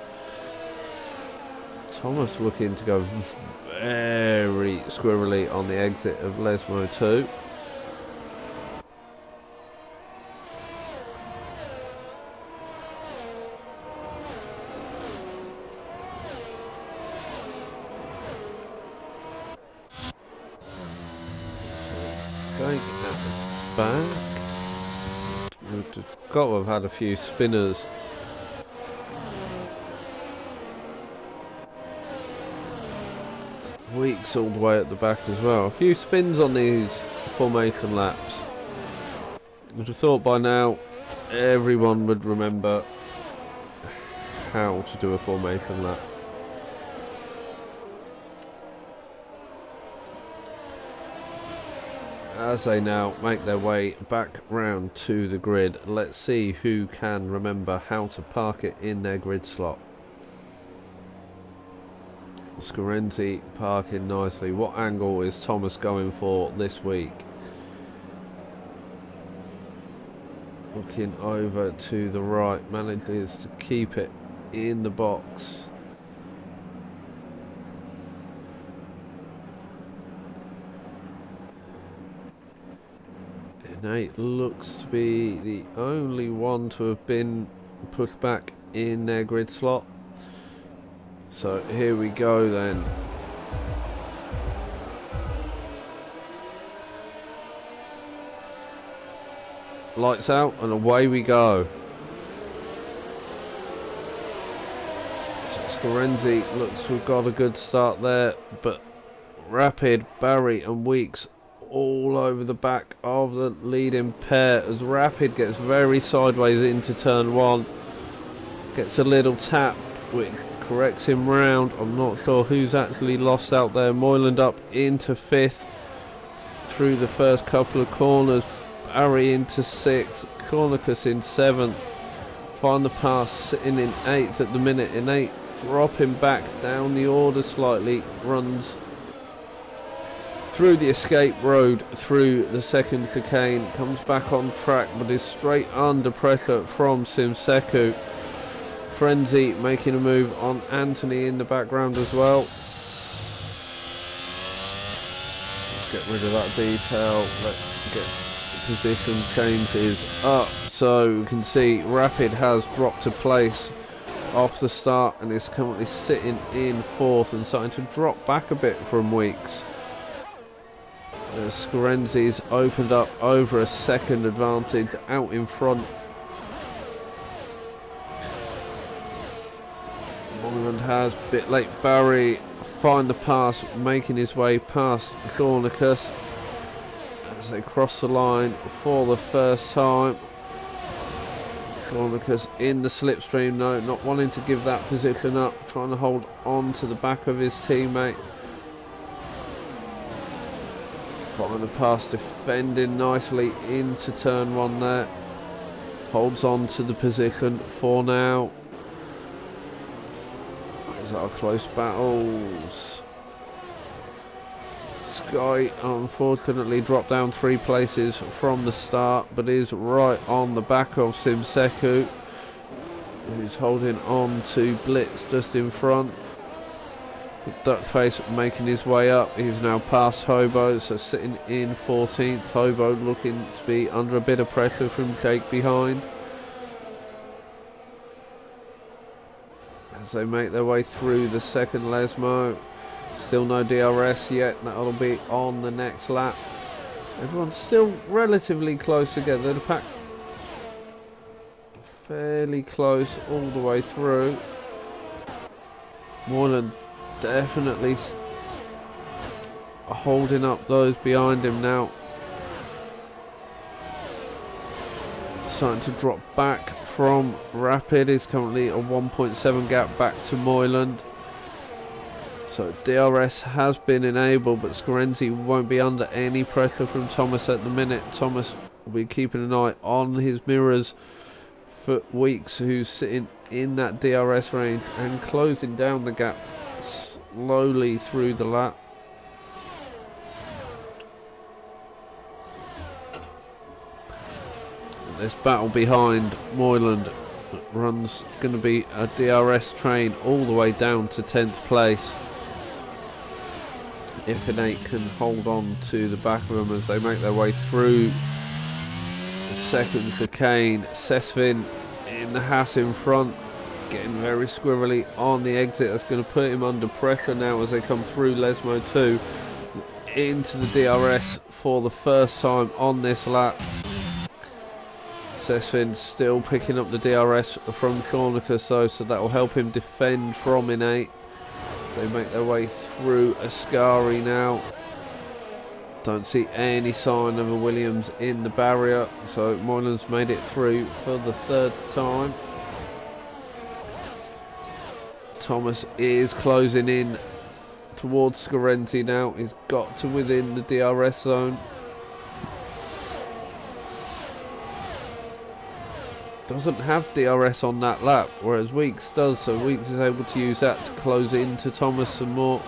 Thomas looking to go very squirrely on the exit of Lesmo 2. Going at the back. We've got to have had a few spinners. Weeks all the way at the back as well. A few spins on these formation laps. I'd have thought by now everyone would remember how to do a formation lap. As they now make their way back round to the grid, let's see who can remember how to park it in their grid slot. Scorenzi parking nicely. What angle is Thomas going for this week? Looking over to the right, manages to keep it in the box. Nate looks to be the only one to have been pushed back in their grid slot. So here we go then. Lights out and away we go. So Scorenzi looks to have got a good start there, but Rapid, Barry and Weeks all over the back of the leading pair as Rapid gets very sideways into turn 1. Gets a little tap which corrects him round. I'm not sure who's actually lost out there. Moyland up into 5th through the first couple of corners. Barry into 6th. Cornicus in 7th. Find the pass sitting in 8th at the minute. In 8th, dropping back down the order slightly. Runs through the escape road, through the second chicane, comes back on track but is straight under pressure from Simseku. Frenzy making a move on Anthony in the background as well. Let's get rid of that detail. Let's get the position changes up so we can see Rapid has dropped a place off the start and is currently sitting in 4th and starting to drop back a bit from Weeks. Scorenzi's opened up over a second advantage out in front. Moyland has a bit late. Barry find the pass, making his way past Cornicus as they cross the line for the first time. Cornicus in the slipstream, no, not wanting to give that position up, trying to hold on to the back of his teammate. Following the pass, defending nicely into turn 1 there. Holds on to the position for now. These are close battles. Sky unfortunately dropped down 3 places from the start, but is right on the back of Simseku, who's holding on to Blitz just in front. Duckface making his way up. He's now past Hobo, so sitting in 14th. Hobo looking to be under a bit of pressure from Jake behind. As they make their way through the second Lesmo. Still no DRS yet. That'll be on the next lap. Everyone's still relatively close together. The pack fairly close all the way through. Moyland definitely holding up those behind him now. Starting to drop back from Rapid. Is currently a 1.7 gap back to Moyland. So DRS has been enabled, but Scorenzi won't be under any pressure from Thomas at the minute. Thomas will be keeping an eye on his mirrors for Weeks, who's sitting in that DRS range and closing down the gap slowly through the lap. This battle behind Moyland runs going to be a DRS train all the way down to 10th place. If Innate can hold on to the back of them as they make their way through the second chicane. Sesvin in the Haas in front, getting very squirrely on the exit. That's going to put him under pressure now as they come through Lesmo 2 into the DRS for the first time on this lap. Sesvin still picking up the DRS from Shaunicus though, so that will help him defend from Innate. They make their way through Ascari now. Don't see any sign of a Williams in the barrier, so Moylan's made it through for the third time. Thomas is closing in towards Scarenzi now. He's got to within the DRS zone. Doesn't have DRS on that lap, whereas Weeks does, so Weeks is able to use that to close into Thomas some more.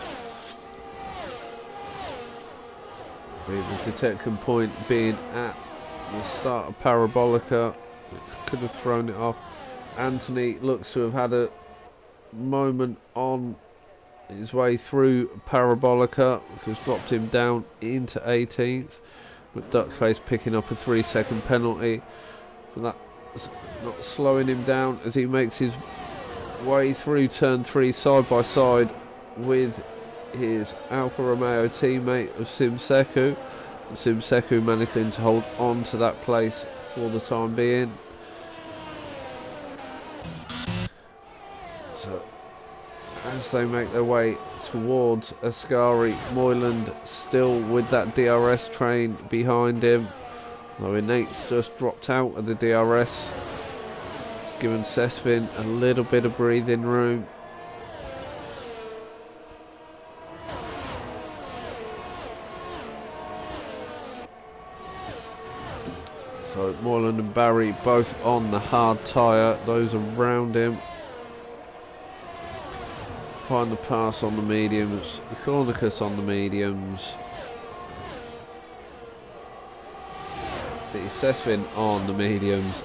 With the detection point being at the start of Parabolica, which could have thrown it off. Anthony looks to have had a moment on his way through Parabolica, which has dropped him down into 18th, with Duckface picking up a 3-second penalty for that. Not slowing him down as he makes his way through turn 3 side by side with his Alfa Romeo teammate of Simseku. Simseku managing to hold on to that place for the time being. So as they make their way towards Ascari, Moyland still with that DRS train behind him. Though Innate's just dropped out of the DRS, giving Sesvin a little bit of breathing room. So Moyland and Barry both on the hard tyre, those around him. Find the pass on the mediums, Thornicus on the mediums. Sesvin on the mediums,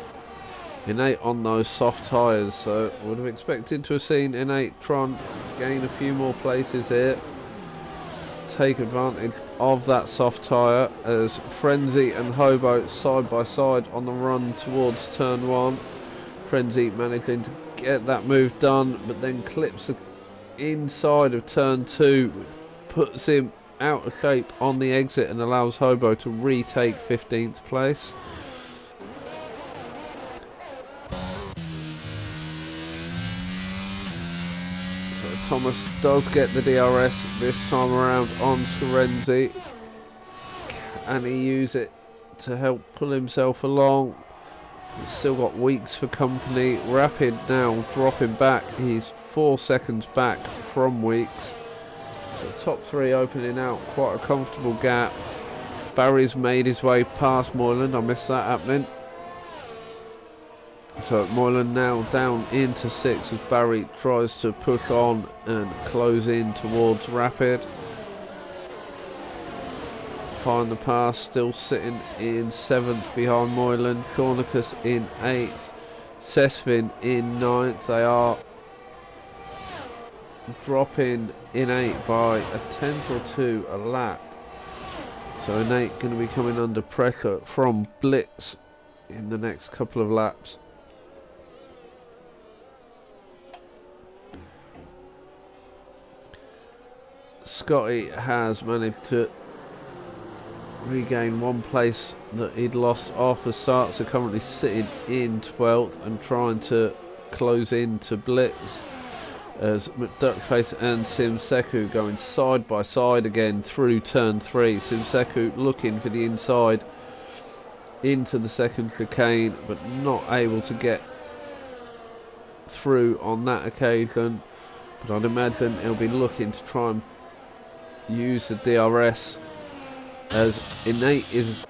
Innate on those soft tyres, so would have expected to have seen Innate try and gain a few more places here, take advantage of that soft tyre as Frenzy and Hobo side by side on the run towards turn 1. Frenzy managing to get that move done, but then clips the inside of turn 2, puts him out of shape on the exit and allows Hobo to retake 15th place. So Thomas does get the DRS this time around on Scarenzi. Can he use it to help pull himself along? He's still got Weeks for company. Rapid now dropping back. He's 4 seconds back from Weeks. The top 3 opening out quite a comfortable gap. Barry's made his way past Moyland. I missed that happening. So Moyland now down into 6 as Barry tries to push on and close in towards Rapid. Find the pass, still sitting in 7th behind Moyland. Shaunicus in 8th. Sesvin in 9th. They are dropping Innate by a 10th or 2 a lap. So Innate going to be coming under pressure from Blitz in the next couple of laps. Scotty has managed to regain 1 place that he'd lost off the start, so currently sitting in 12th and trying to close in to Blitz as McDuckface and Simseku going side by side again through turn 3. Simseku looking for the inside into the second chicane, but not able to get through on that occasion. But I'd imagine he'll be looking to try and use the DRS as Innate is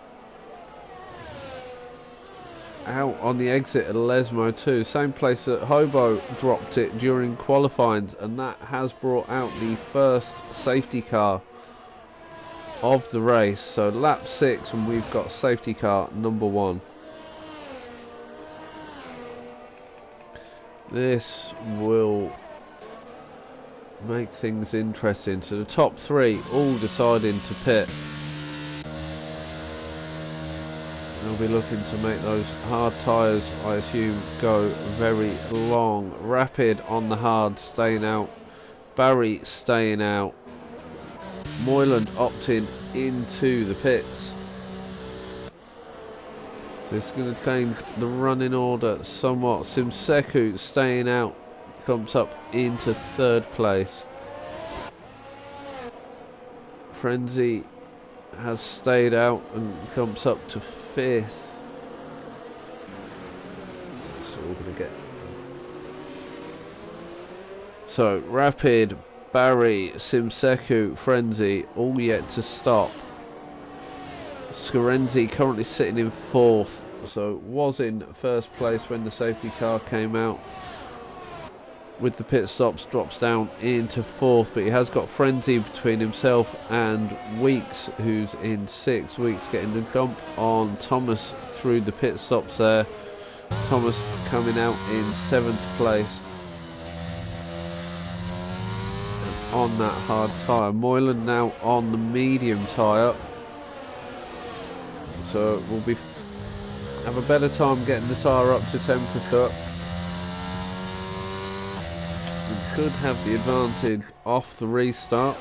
out on the exit at Lesmo too. Same place that Hobo dropped it during qualifying, and that has brought out the first safety car of the race. So lap 6, and we've got safety car number 1. This will make things interesting. So the top 3 all deciding to pit. They'll be looking to make those hard tyres, I assume, go very long. Rapid on the hard, staying out. Barry staying out. Moyland opting into the pits. So it's going to change the running order somewhat. Simseku staying out, comes up into 3rd place. Frenzy has stayed out and comes up to 5th. So we're going to get. So Rapid, Barry, Simseku, Frenzy, all yet to stop. Scarenzi currently sitting in 4th, so was in 1st place when the safety car came out. With the pit stops, drops down into 4th, but he has got Frenzy between himself and Weeks, who's in 6th. Weeks getting the jump on Thomas through the pit stops there. Thomas coming out in 7th place. And on that hard tyre. Moylan now on the medium tyre. So we'll have a better time getting the tyre up to temperature. We should have the advantage off the restart.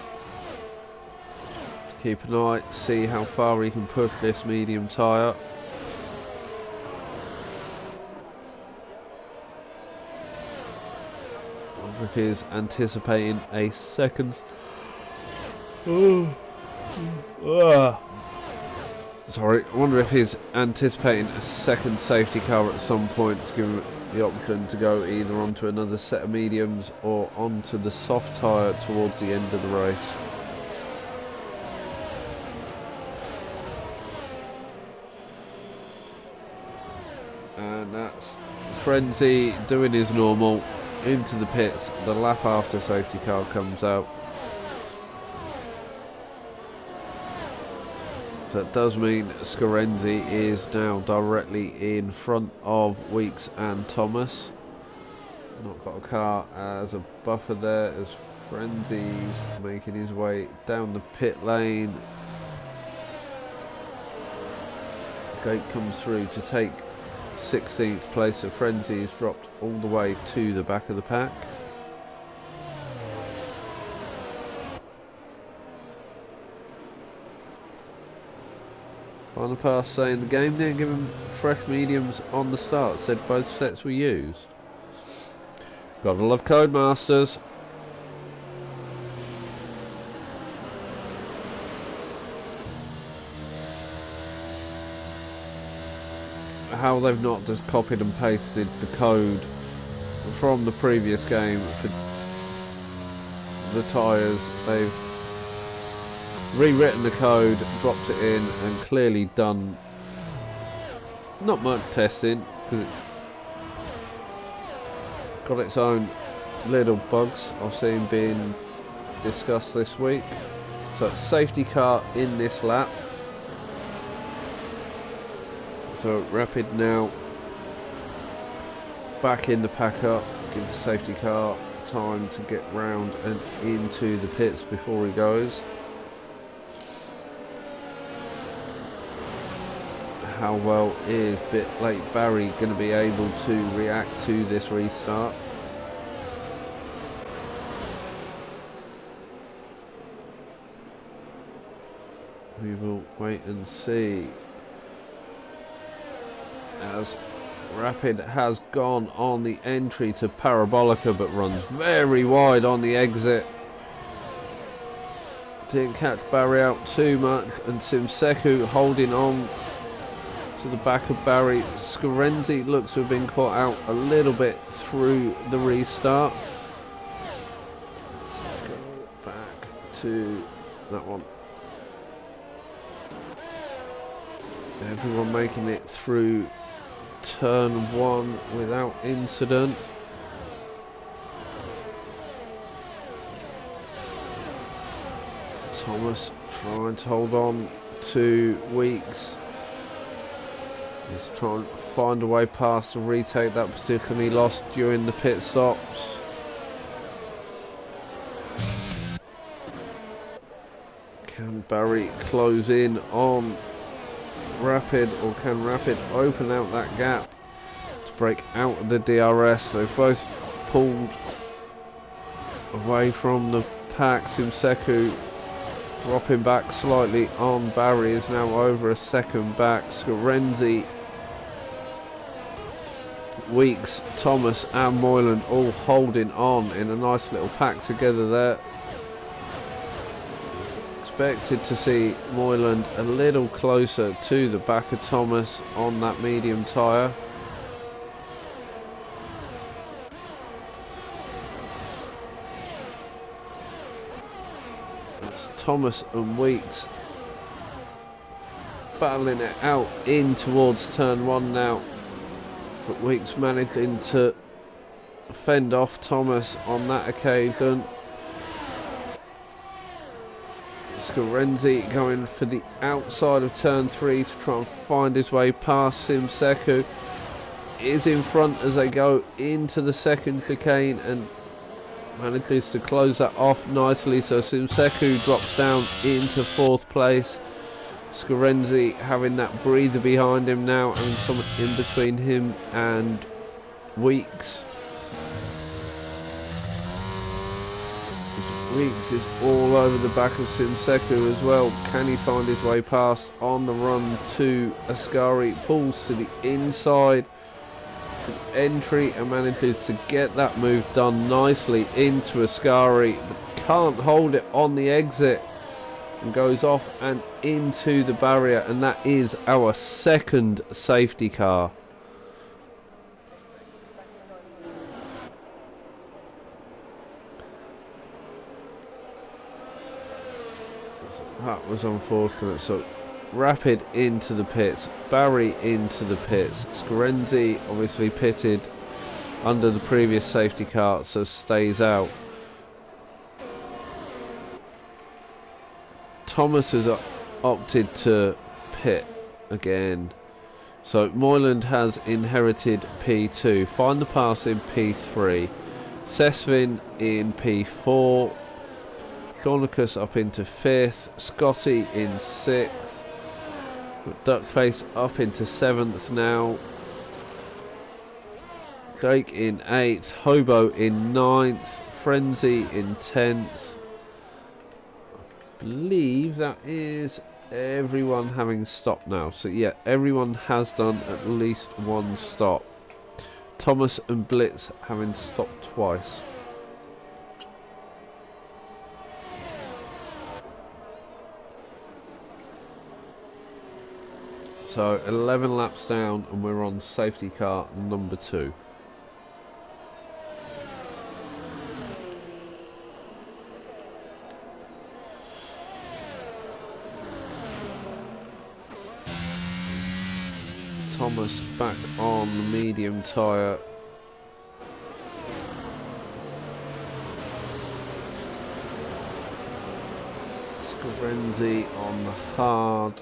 Keep an eye, see how far we can push this medium tyre. Roderick is anticipating a second. Sorry, I wonder if he's anticipating a second safety car at some point to give him the option to go either onto another set of mediums or onto the soft tyre towards the end of the race. And that's Frenzy doing his normal into the pits. The lap after safety car comes out. So that does mean Scarenzi is now directly in front of Weeks and Thomas. Not got a car as a buffer there as Frenzy's making his way down the pit lane. Jake comes through to take 16th place, so Frenzy is dropped all the way to the back of the pack. Final pass saying the game didn't give him fresh mediums on the start, said both sets were used. Gotta love Codemasters. How they've not just copied and pasted the code from the previous game for the tyres. They've rewritten the code, dropped it in, and clearly done not much testing because it's got its own little bugs I've seen being discussed this week. So safety car in this lap. So Rapid now back in the pack up, give the safety car time to get round and into the pits before he goes. How well is Bit Late Barry going to be able to react to this restart? We will wait and see. As Rapid has gone on the entry to Parabolica but runs very wide on the exit. Didn't catch Barry out too much, and Simseku holding on to the back of Barry. Scarenzi looks to have been caught out a little bit through the restart. Let's go back to that one. Everyone making it through turn 1 without incident. Thomas trying to hold on to Weeks. He's trying to find a way past and retake that position he lost during the pit stops. Can Barry close in on Rapid, or can Rapid open out that gap to break out of the DRS? They've both pulled away from the pack. Simseku dropping back slightly on Barry, is now over a second back. Scarenzi, Weeks, Thomas and Moylan all holding on in a nice little pack together there. Expected to see Moylan a little closer to the back of Thomas on that medium tyre. It's Thomas and Weeks battling it out in towards turn 1 now, but Weeks managing to fend off Thomas on that occasion. Scarenzi going for the outside of turn 3 to try and find his way past Simseku. Is in front as they go into the second chicane and manages to close that off nicely, so Simseku drops down into 4th place. Scarenzi having that breather behind him now, and someone in between him and Weeks. Weeks is all over the back of Simseku as well. Can he find his way past on the run to Ascari? Pulls to the inside entry and manages to get that move done nicely into Ascari, but can't hold it on the exit and goes off and into the barrier, and that is our second safety car. That was unfortunate. So Rapid into the pits, Barry into the pits. Scarenzi obviously pitted under the previous safety car, so stays out. Thomas has opted to pit again. So Moyland has inherited P2. Find the pass in P3. Sesvin in P4. Thornicus up into 5th, Scotty in 6th, Duckface up into 7th now, Jake in 8th, Hobo in 9th, Frenzy in 10th. I believe that is everyone having stopped now, so yeah, everyone has done at least one stop. Thomas and Blitz having stopped twice. So 11 laps down and we're on safety car number 2. Thomas back on the medium tyre. Scarenzi on the hard.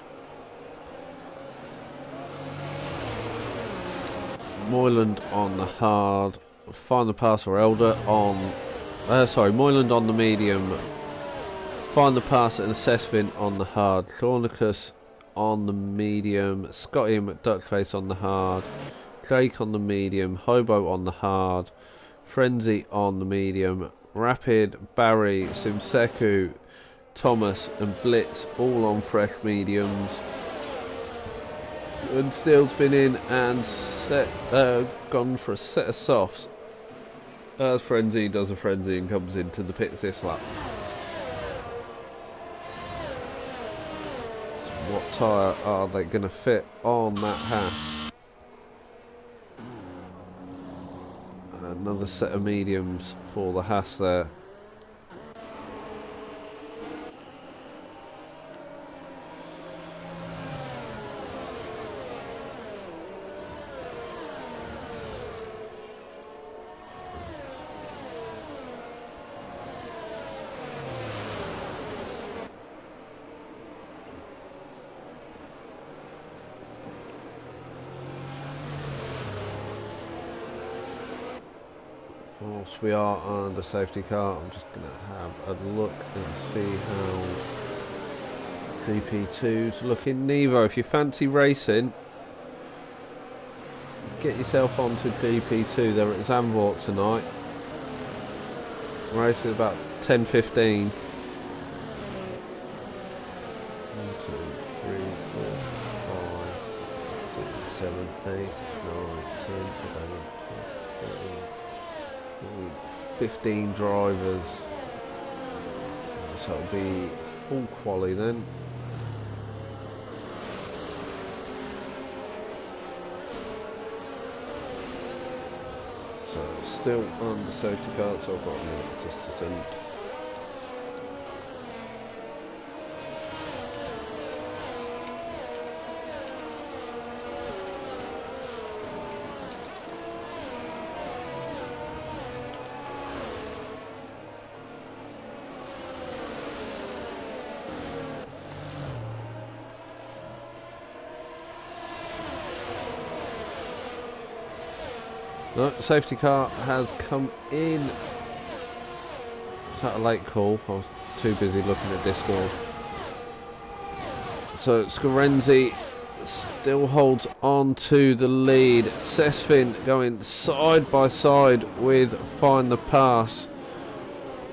Moyland on the hard. Find the pass for Elder on... Moyland on the medium. Find the pass and Sesvin on the hard. Thornicus on the medium. Scotty and McDuckface on the hard. Jake on the medium. Hobo on the hard. Frenzy on the medium. Rapid, Barry, Simseku, Thomas and Blitz all on fresh mediums. And Steele's been in and gone for a set of softs as Frenzy does a Frenzy and comes into the pits this lap. So what tyre are they going to fit on that Haas? Another set of mediums for the Haas there. Whilst we are under safety car, I'm just going to have a look and see how CP2's looking. Nevo, if you fancy racing, get yourself onto CP2. They're at Zandvoort tonight. Race is about 10:15. 1, 2, 3, 4, 5, 6, 7, 8, 9, 10, 11, 12, 15 drivers. So it'll be full quali then. So still under safety car, so I've got a minute just to send. No, safety car has come in. Is that a late call? I was too busy looking at Discord. So Scorenzi still holds on to the lead. Sesfin going side by side with Find the Pass,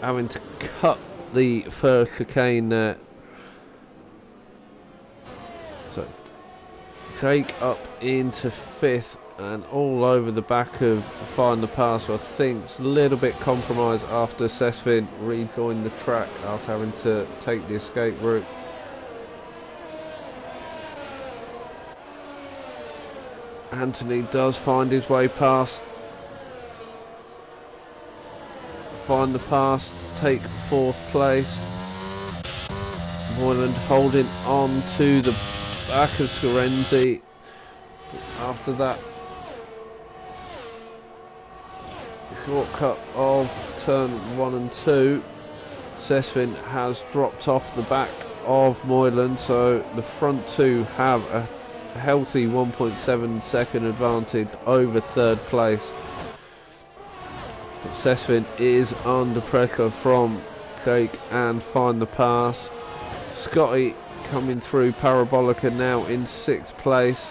having to cut the first chicane there. So take up into 5th. And all over the back of Find the Pass, I think it's a little bit compromised after Sesfin rejoined the track after having to take the escape route. Anthony does find his way past Find the Pass to take 4th place. Moyland holding on to the back of Scorenzi. After that shortcut of turn 1 and 2, Sesfin has dropped off the back of Moyland, so the front two have a healthy 1.7 second advantage over 3rd place. But Sesfin is under pressure from Jake and Find the Pass. Scotty coming through Parabolica now in 6th place,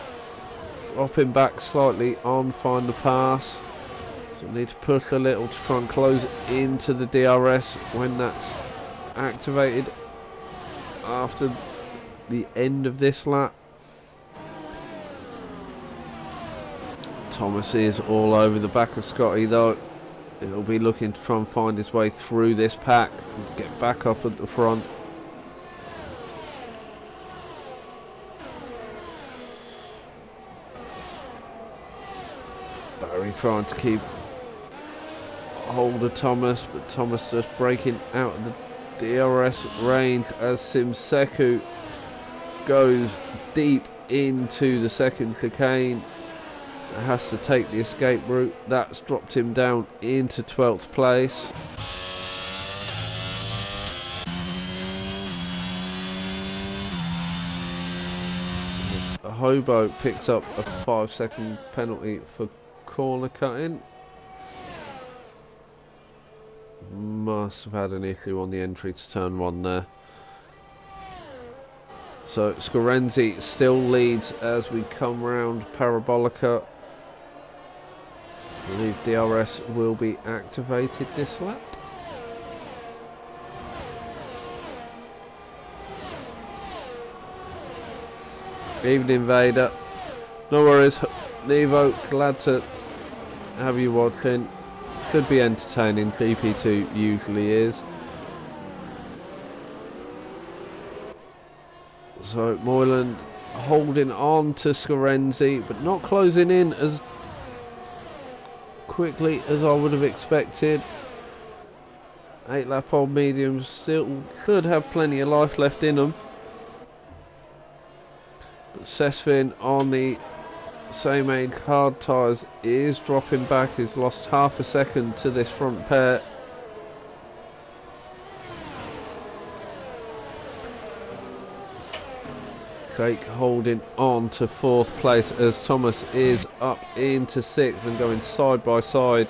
dropping back slightly on Find the Pass. So we need to push a little to try and close into the DRS when that's activated after the end of this lap. Thomas is all over the back of Scotty though. He'll be looking to try and find his way through this pack and get back up at the front. Barry trying to keep hold of Thomas, but Thomas just breaking out of the DRS range as Simseku goes deep into the second chicane. Has to take the escape route. That's dropped him down into 12th place. A hobo picks up a 5-second penalty for corner cutting. Must have had an issue on the entry to turn 1 there. So Scorenzi still leads as we come round Parabolica. I believe DRS will be activated this lap. Evening Vader. No worries, Nevo, glad to have you watching. Should be entertaining, CP2 usually is. So Moyland holding on to Scorenzi, but not closing in as quickly as I would have expected. 8 lap old mediums still should have plenty of life left in them. But Sesfin on the same age hard tyres is dropping back. He's lost half a second to this front pair. Jake holding on to 4th place as Thomas is up into 6th and going side by side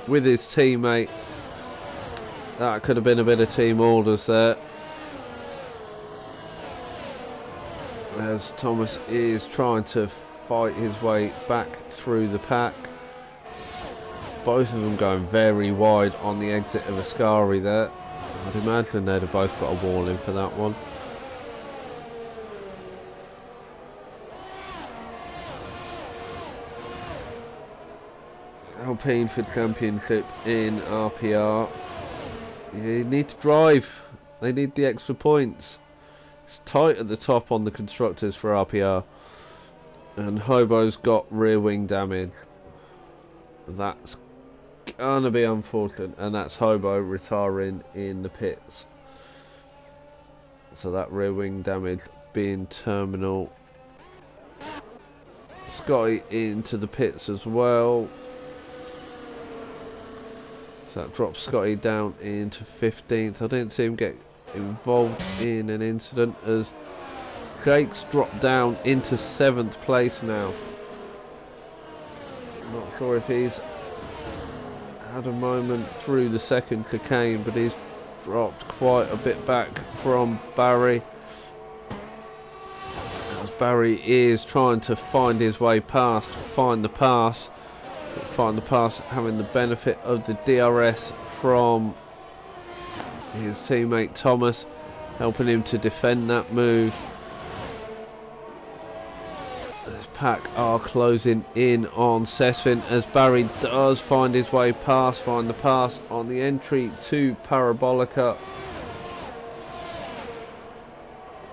with his teammate. That could have been a bit of team orders there. As Thomas is trying to fight his way back through the pack. Both of them going very wide on the exit of Ascari there. I'd imagine they'd have both got a wall in for that one. Alpine for championship in RPR. You need to drive. They need the extra points. It's tight at the top on the constructors for RPR. And Hobo's got rear wing damage. That's gonna be unfortunate. And that's Hobo retiring in the pits. So that rear wing damage being terminal. Scotty into the pits as well. So that drops Scotty down into 15th. I didn't see him get involved in an incident as Jake's dropped down into 7th place now. Not sure if he's had a moment through the second chicane, but he's dropped quite a bit back from Barry. As Barry is trying to find his way past, find the pass. Find the pass, having the benefit of the DRS from his teammate Thomas, helping him to defend that move. This pack are closing in on Sesvin as Barry does find his way past, find the pass on the entry to Parabolica.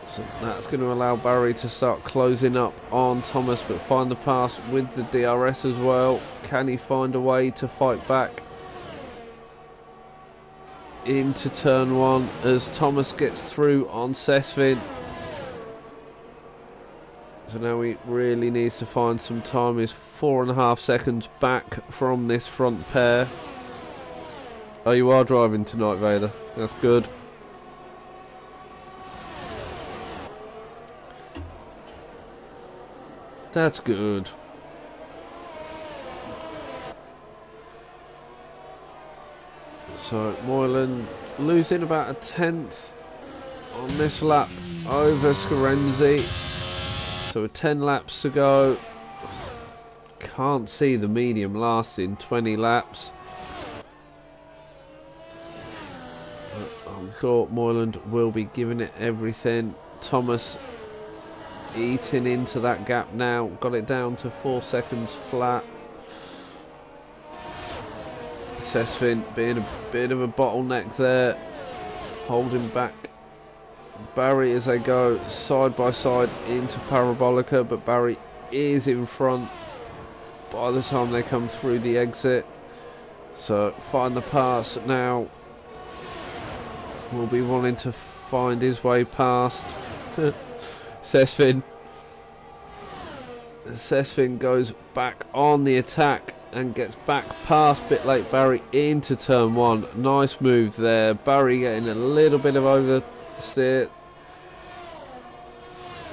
So that's going to allow Barry to start closing up on Thomas, but find the pass with the DRS as well. Can he find a way to fight back into turn 1 as Thomas gets through on Sesvin? So now he really needs to find some time. He's 4.5 seconds back from this front pair. Oh, you are driving tonight, Vader. That's good. That's good. So Moylan losing about a 10th on this lap over Scarenzi. So 10 laps to go. Can't see the medium lasting 20 laps. But I'm sure Moylan will be giving it everything. Thomas eating into that gap now, got it down to 4 seconds flat. Sesvin being a bit of a bottleneck there, holding back Barry as they go side by side into Parabolica, but Barry is in front by the time they come through the exit. So find the pass now. Will be wanting to find his way past Sesvin. Sesvin goes back on the attack and gets back past bit late Barry into turn 1. Nice move there. Barry getting a little bit of oversteer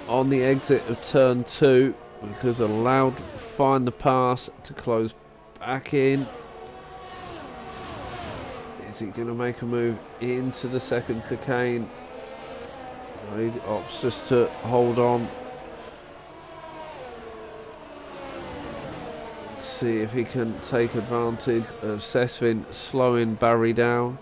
on the exit of turn 2, which has allowed find the pass to close back in. Is he going to make a move into the second chicane? He opts just to hold on. See if he can take advantage of Sesvin slowing Barry down.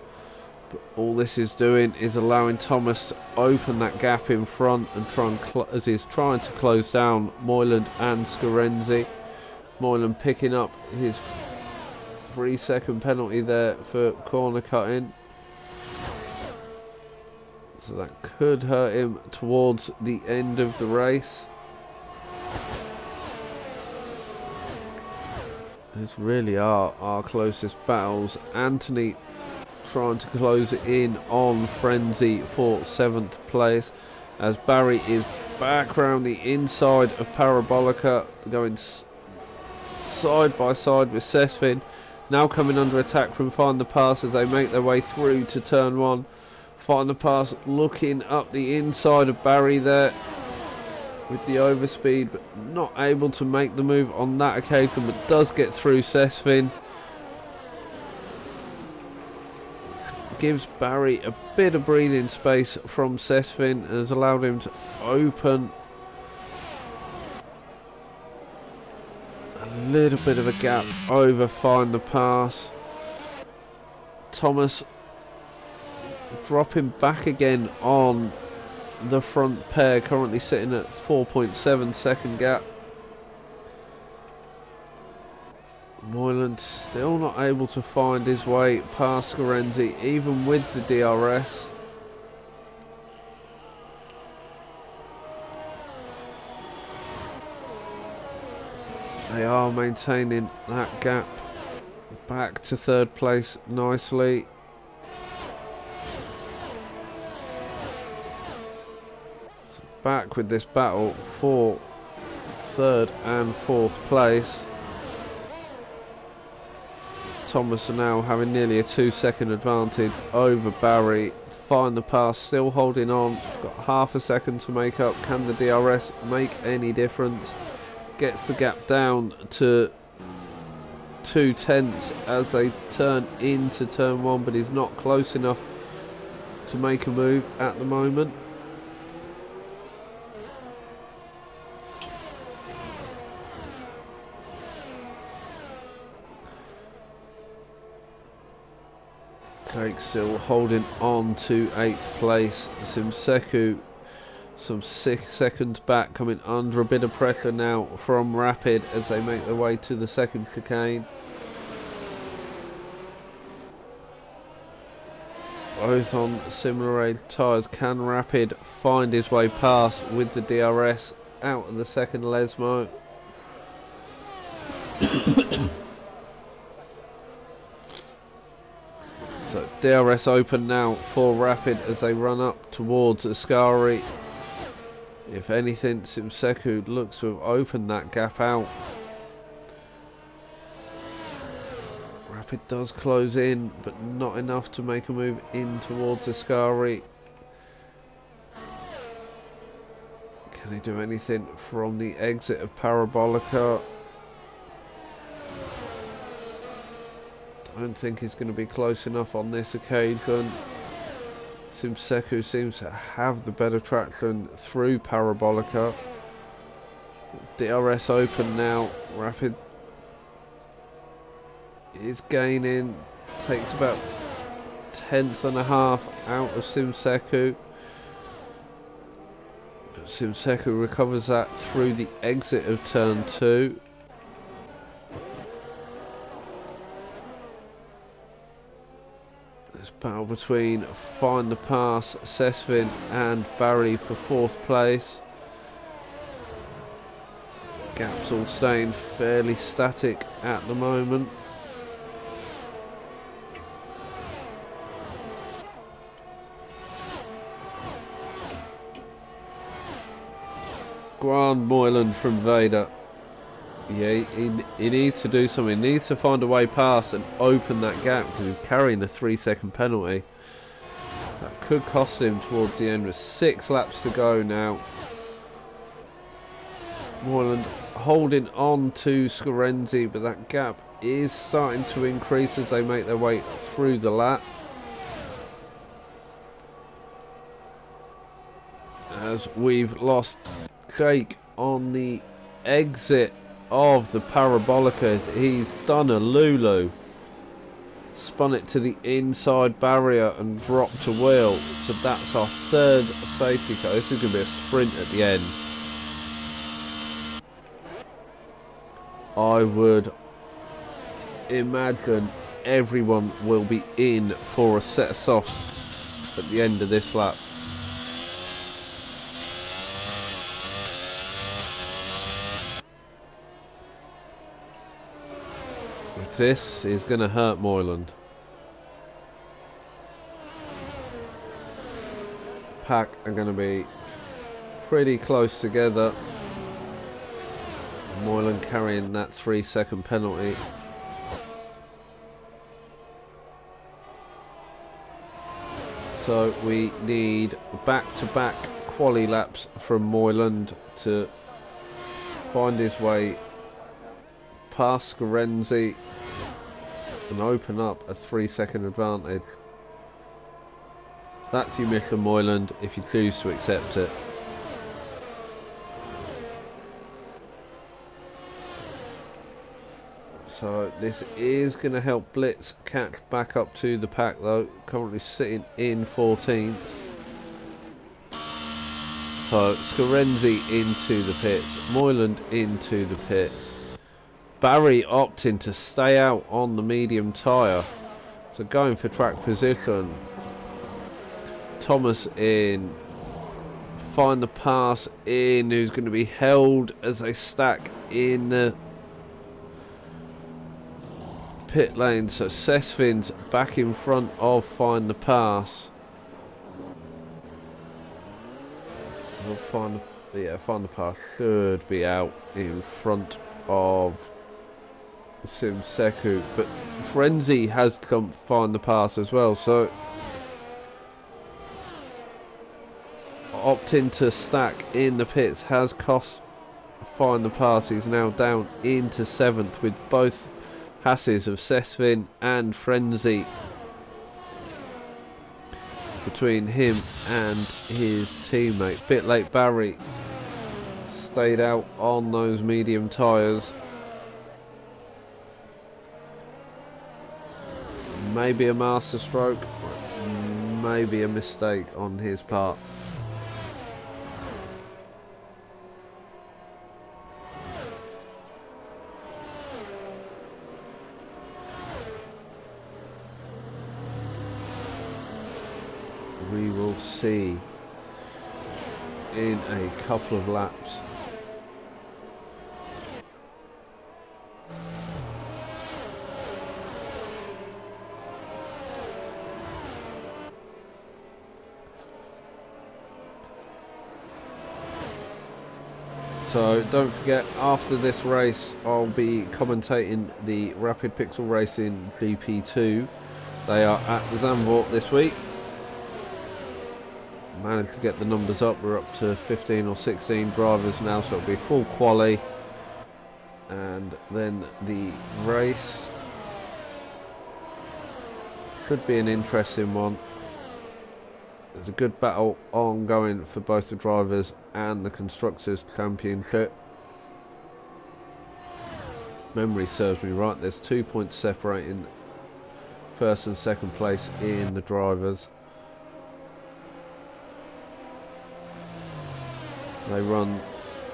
But all this is doing is allowing Thomas to open that gap in front and try and as he's trying to close down Moylan and Scarenzi. Moylan picking up his 3-second penalty there for corner cutting. So that could hurt him towards the end of the race. These really are our closest battles. Anthony trying to close it in on Frenzy for 7th place as Barry is back around the inside of Parabolica, going side by side with Sesvin. Now coming under attack from Find the Pass as they make their way through to turn 1. Find the Pass looking up the inside of Barry there with the overspeed, but not able to make the move on that occasion, but does get through Sesvin. gives Barry a bit of breathing space from Sesvin and has allowed him to open a little bit of a gap over Find the Pass. Thomas dropping back again on the front pair, currently sitting at 4.7 second gap. Moylan still not able to find his way past Scorenzi, even with the DRS. They are maintaining that gap back to third place nicely. So back with this battle for third and fourth place. Thomas are now having nearly a 2-second advantage over Barry. Find the Pass still holding on. Got half a second to make up. Can the DRS make any difference? Gets the gap down to 2/10 as they turn into turn one, but he's not close enough to make a move at the moment. Jake still holding on to 8th place. Simseku some 6 seconds back, coming under a bit of pressure now from Rapid as they make their way to the second chicane. Both on similar age tyres. Can Rapid find his way past with the DRS out of the second Lesmo? So DRS open now for Rapid as they run up towards Ascari. If anything, Simseku looks to have opened that gap out. Rapid does close in, but not enough to make a move in towards Ascari. Can he do anything from the exit of Parabolica? Don't think he's going to be close enough on this occasion. Simseku seems to have the better traction through Parabolica. DRS open now. Rapid is gaining. Takes about 1/10 and a half out of Simseku. But Simseku recovers that through the exit of turn 2. This battle between Find the Pass, Sesvin and Barry for 4th place. Gaps all staying fairly static at the moment. Grand Moylan from Vader. Yeah, he needs to do something. He needs to find a way past and open that gap because he's carrying a 3-second penalty. That could cost him towards the end with 6 laps to go now. Moylan holding on to Scorenzi, but that gap is starting to increase as they make their way through the lap. As we've lost Jake on the exit of the Parabolica, he's done a Lulu. Spun it to the inside barrier and dropped a wheel. So that's our 3rd safety car. This is going to be a sprint at the end. I would imagine everyone will be in for a set of softs at the end of this lap. This is going to hurt Moyland. Pack are going to be pretty close together. Moylan carrying that 3-second penalty. So we need back-to-back quali laps from Moyland to find his way past Scorenzi and open up a 3-second advantage. That's your Michelin Moyland if you choose to accept it. So this is going to help Blitz catch back up to the pack though, currently sitting in 14th. So Scarenzi into the pits, Moyland into the pits. Barry opting to stay out on the medium tyre, so going for track position. Thomas in, find the pass in, who's going to be held as they stack in the pit lane. So Sesfin's back in front of find the pass. We'll find the pass should be out in front of Simseku, but Frenzy has come find the pass as well, so opting to stack in the pits has cost find the pass. He's now down into 7th with both Hasses of Sesfin and Frenzy between him and his teammate. Bit late Barry stayed out on those medium tyres. Maybe a master stroke, maybe a mistake on his part. We will see in a couple of laps. So don't forget, after this race I'll be commentating the Rapid Pixel Racing GP2. They are at Zandvoort this week. Managed to get the numbers up, we're up to 15 or 16 drivers now, so it'll be full quali. And then the race should be an interesting one. There's a good battle ongoing for both the drivers and the Constructors' Championship. Memory serves me right, there's 2 points separating first and second place in the drivers. They run,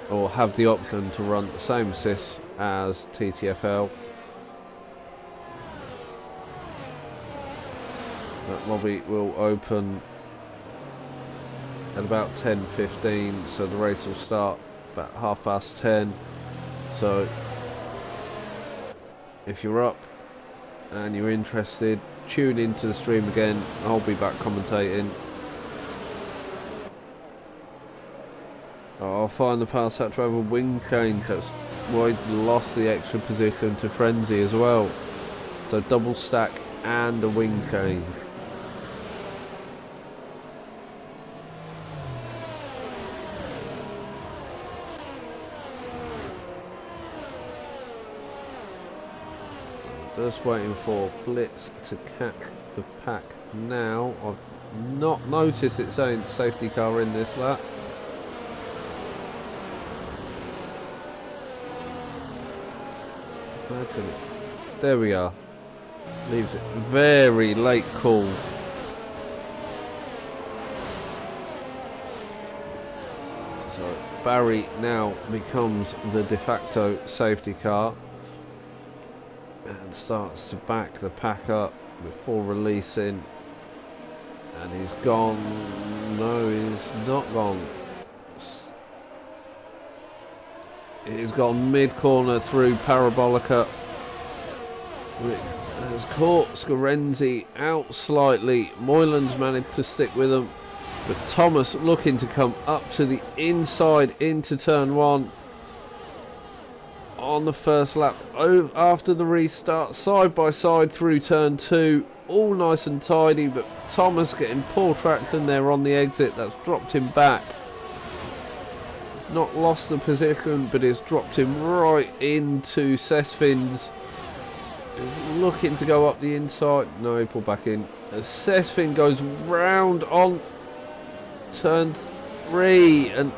or have the option to run the same assists as TTFL. That lobby will open at about 10:15, so the race will start about 10:30. So if you're up and you're interested, tune into the stream again. I'll be back commentating. I'll find the pass, had to have a wing change, that's why he lost the extra position to Frenzy as well. So double stack and a wing change. Just waiting for Blitz to catch the pack now. I've not noticed it saying safety car in this lap. Imagine it. There we are. Leaves it very late call. So Barry now becomes the de facto safety car and starts to back the pack up before releasing. And he's gone. No, he's not gone. He's gone mid-corner through Parabolica, which has caught Scarenzi out slightly. Moylan's managed to stick with him, but Thomas looking to come up to the inside into turn 1 on the first lap after the restart, side by side through turn 2, all nice and tidy, but Thomas getting poor traction there on the exit. That's dropped him back. Not lost the position, but it's dropped him right into Sesfin's He's looking to go up the inside. No, he pulled back in. As Sesfin goes round on turn 3 and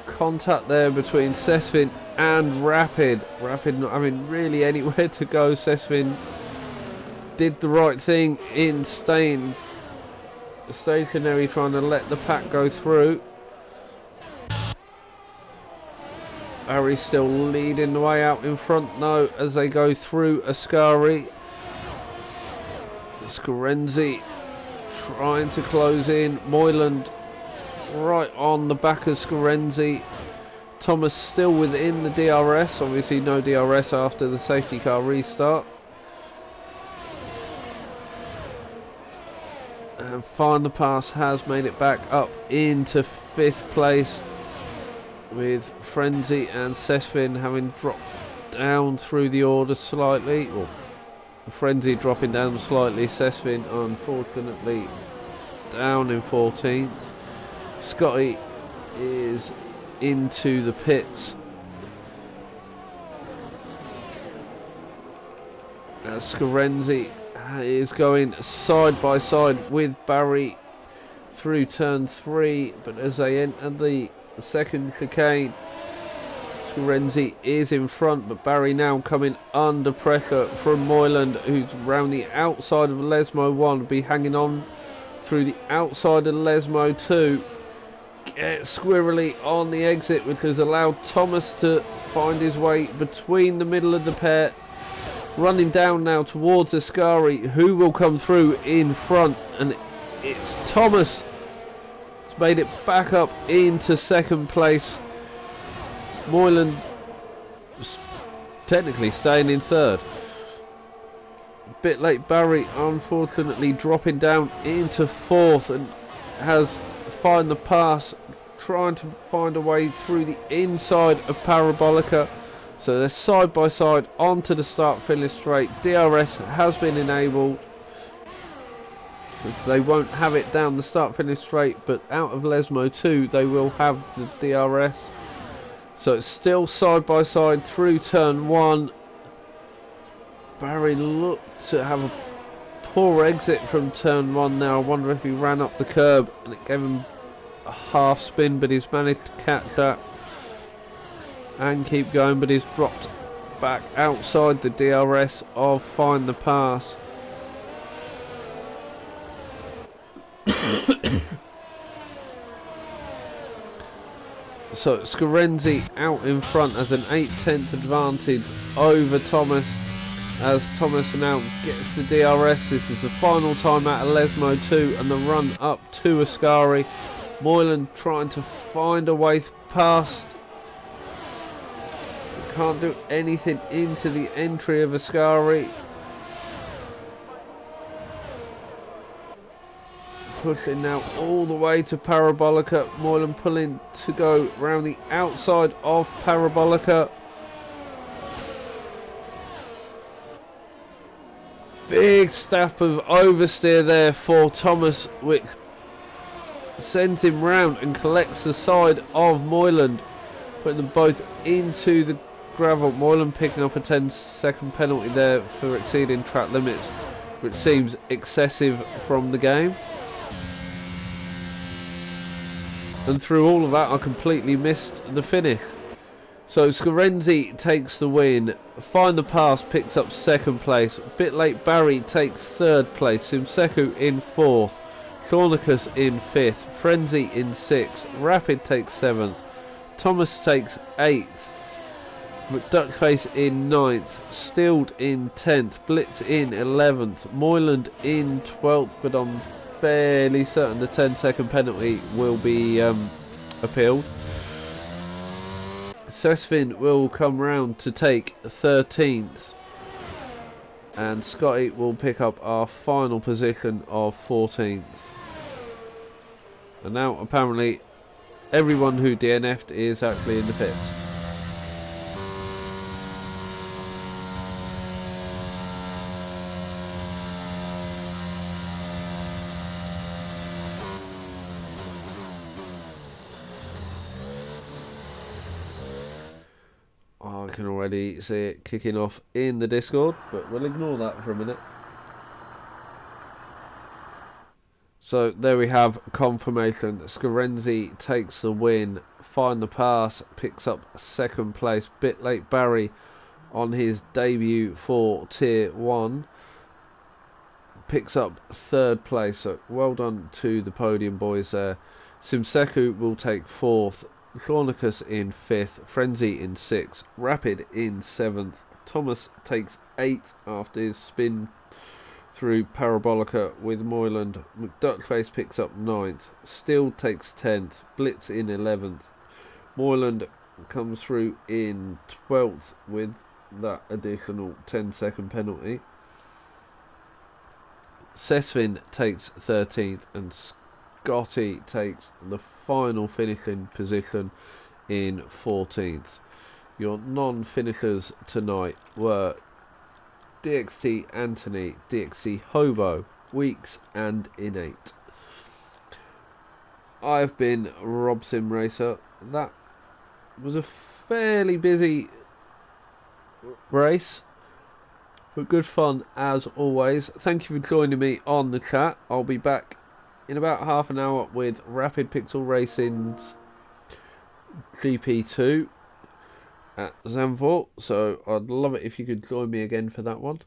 contact there between Sesfin and Rapid. Rapid not having really anywhere to go. Sesfin did the right thing in staying stationary, trying to let the pack go through. Barry's still leading the way out in front now as they go through Ascari. Scorenzi trying to close in. Moyland right on the back of Scorenzi. Thomas still within the DRS. Obviously no DRS after the safety car restart. And Find the Pass has made it back up into 5th place, with Frenzy and Sesfin having dropped down through the order slightly. Or Frenzy dropping down slightly. Sesfin unfortunately down in 14th. Scotty is into the pits as Scorenzi is going side by side with Barry through turn 3, but as they enter the second chicane, Scorenzi is in front, but Barry now coming under pressure from Moyland, who's round the outside of Lesmo 1, be hanging on through the outside of Lesmo 2. Gets squirrely on the exit, which has allowed Thomas to find his way between the middle of the pair. Running down now towards Ascari, who will come through in front, and it's Thomas. It's made it back up into 2nd place. Moyland technically staying in 3rd. A bit late Barry unfortunately dropping down into 4th, and has Find the Pass trying to find a way through the inside of Parabolica. So they're side by side onto the start finish straight. DRS has been enabled, because they won't have it down the start finish straight, but out of Lesmo 2 they will have the DRS. So it's still side by side through turn 1. Barry looked to have a poor exit from turn 1 now. I wonder if he ran up the curb and it gave him a half spin, but he's managed to catch that and keep going, but he's dropped back outside the DRS of Find the Pass. So Scorenzi out in front as an 8/10 advantage over Thomas, as Thomas now gets the DRS. This is the final time out of Lesmo 2 and the run up to Ascari. Moyland trying to find a way past. Can't do anything into the entry of Ascari. Pushing now all the way to Parabolica. Moyland pulling to go round the outside of Parabolica. Big step of oversteer there for Thomas, which sends him round and collects the side of Moyland, putting them both into the gravel. Moyland picking up a 10-second penalty there for exceeding track limits, which seems excessive from the game. And through all of that, I completely missed the finish. So Scorenzi takes the win. Find the Pass picks up 2nd place. Bit late Barry takes 3rd place. Simseku in 4th. Thornicus in 5th. Frenzy in 6th. Rapid takes 7th. Thomas takes 8th. McDuckface in 9th, Stilled in 10th, Blitz in 11th, Moyland in 12th, but I'm fairly certain the 10-second penalty will be appealed. Sesfin will come round to take 13th, and Scotty will pick up our final position of 14th. And now apparently everyone who DNF'd is actually in the pits. I can already see it kicking off in the Discord, but we'll ignore that for a minute. So there we have confirmation. Scarenzi takes the win. Find the Pass picks up second place. Bit late Barry on his debut for Tier 1 picks up third place. So well done to the podium boys there. Simseku will take fourth. Thornicus in fifth. Frenzy in sixth. Rapid in seventh. Thomas takes eighth after his spin through Parabolica with Moyland. McDuckface picks up 9th. Still takes 10th. Blitz in 11th. Moyland comes through in 12th with that additional 10-second penalty. Sesvin takes 13th and Scotty takes the final finishing position in 14th. Your non-finishers tonight were DXT Anthony, DXT Hobo, Weeks and Innate. I've been Rob Sim Racer. That was a fairly busy race, but good fun as always. Thank you for joining me on the chat. I'll be back in about half an hour with Rapid Pixel Racing's GP2 at Zandvoort, so I'd love it if you could join me again for that one.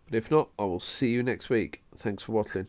But if not, I will see you next week. Thanks for watching.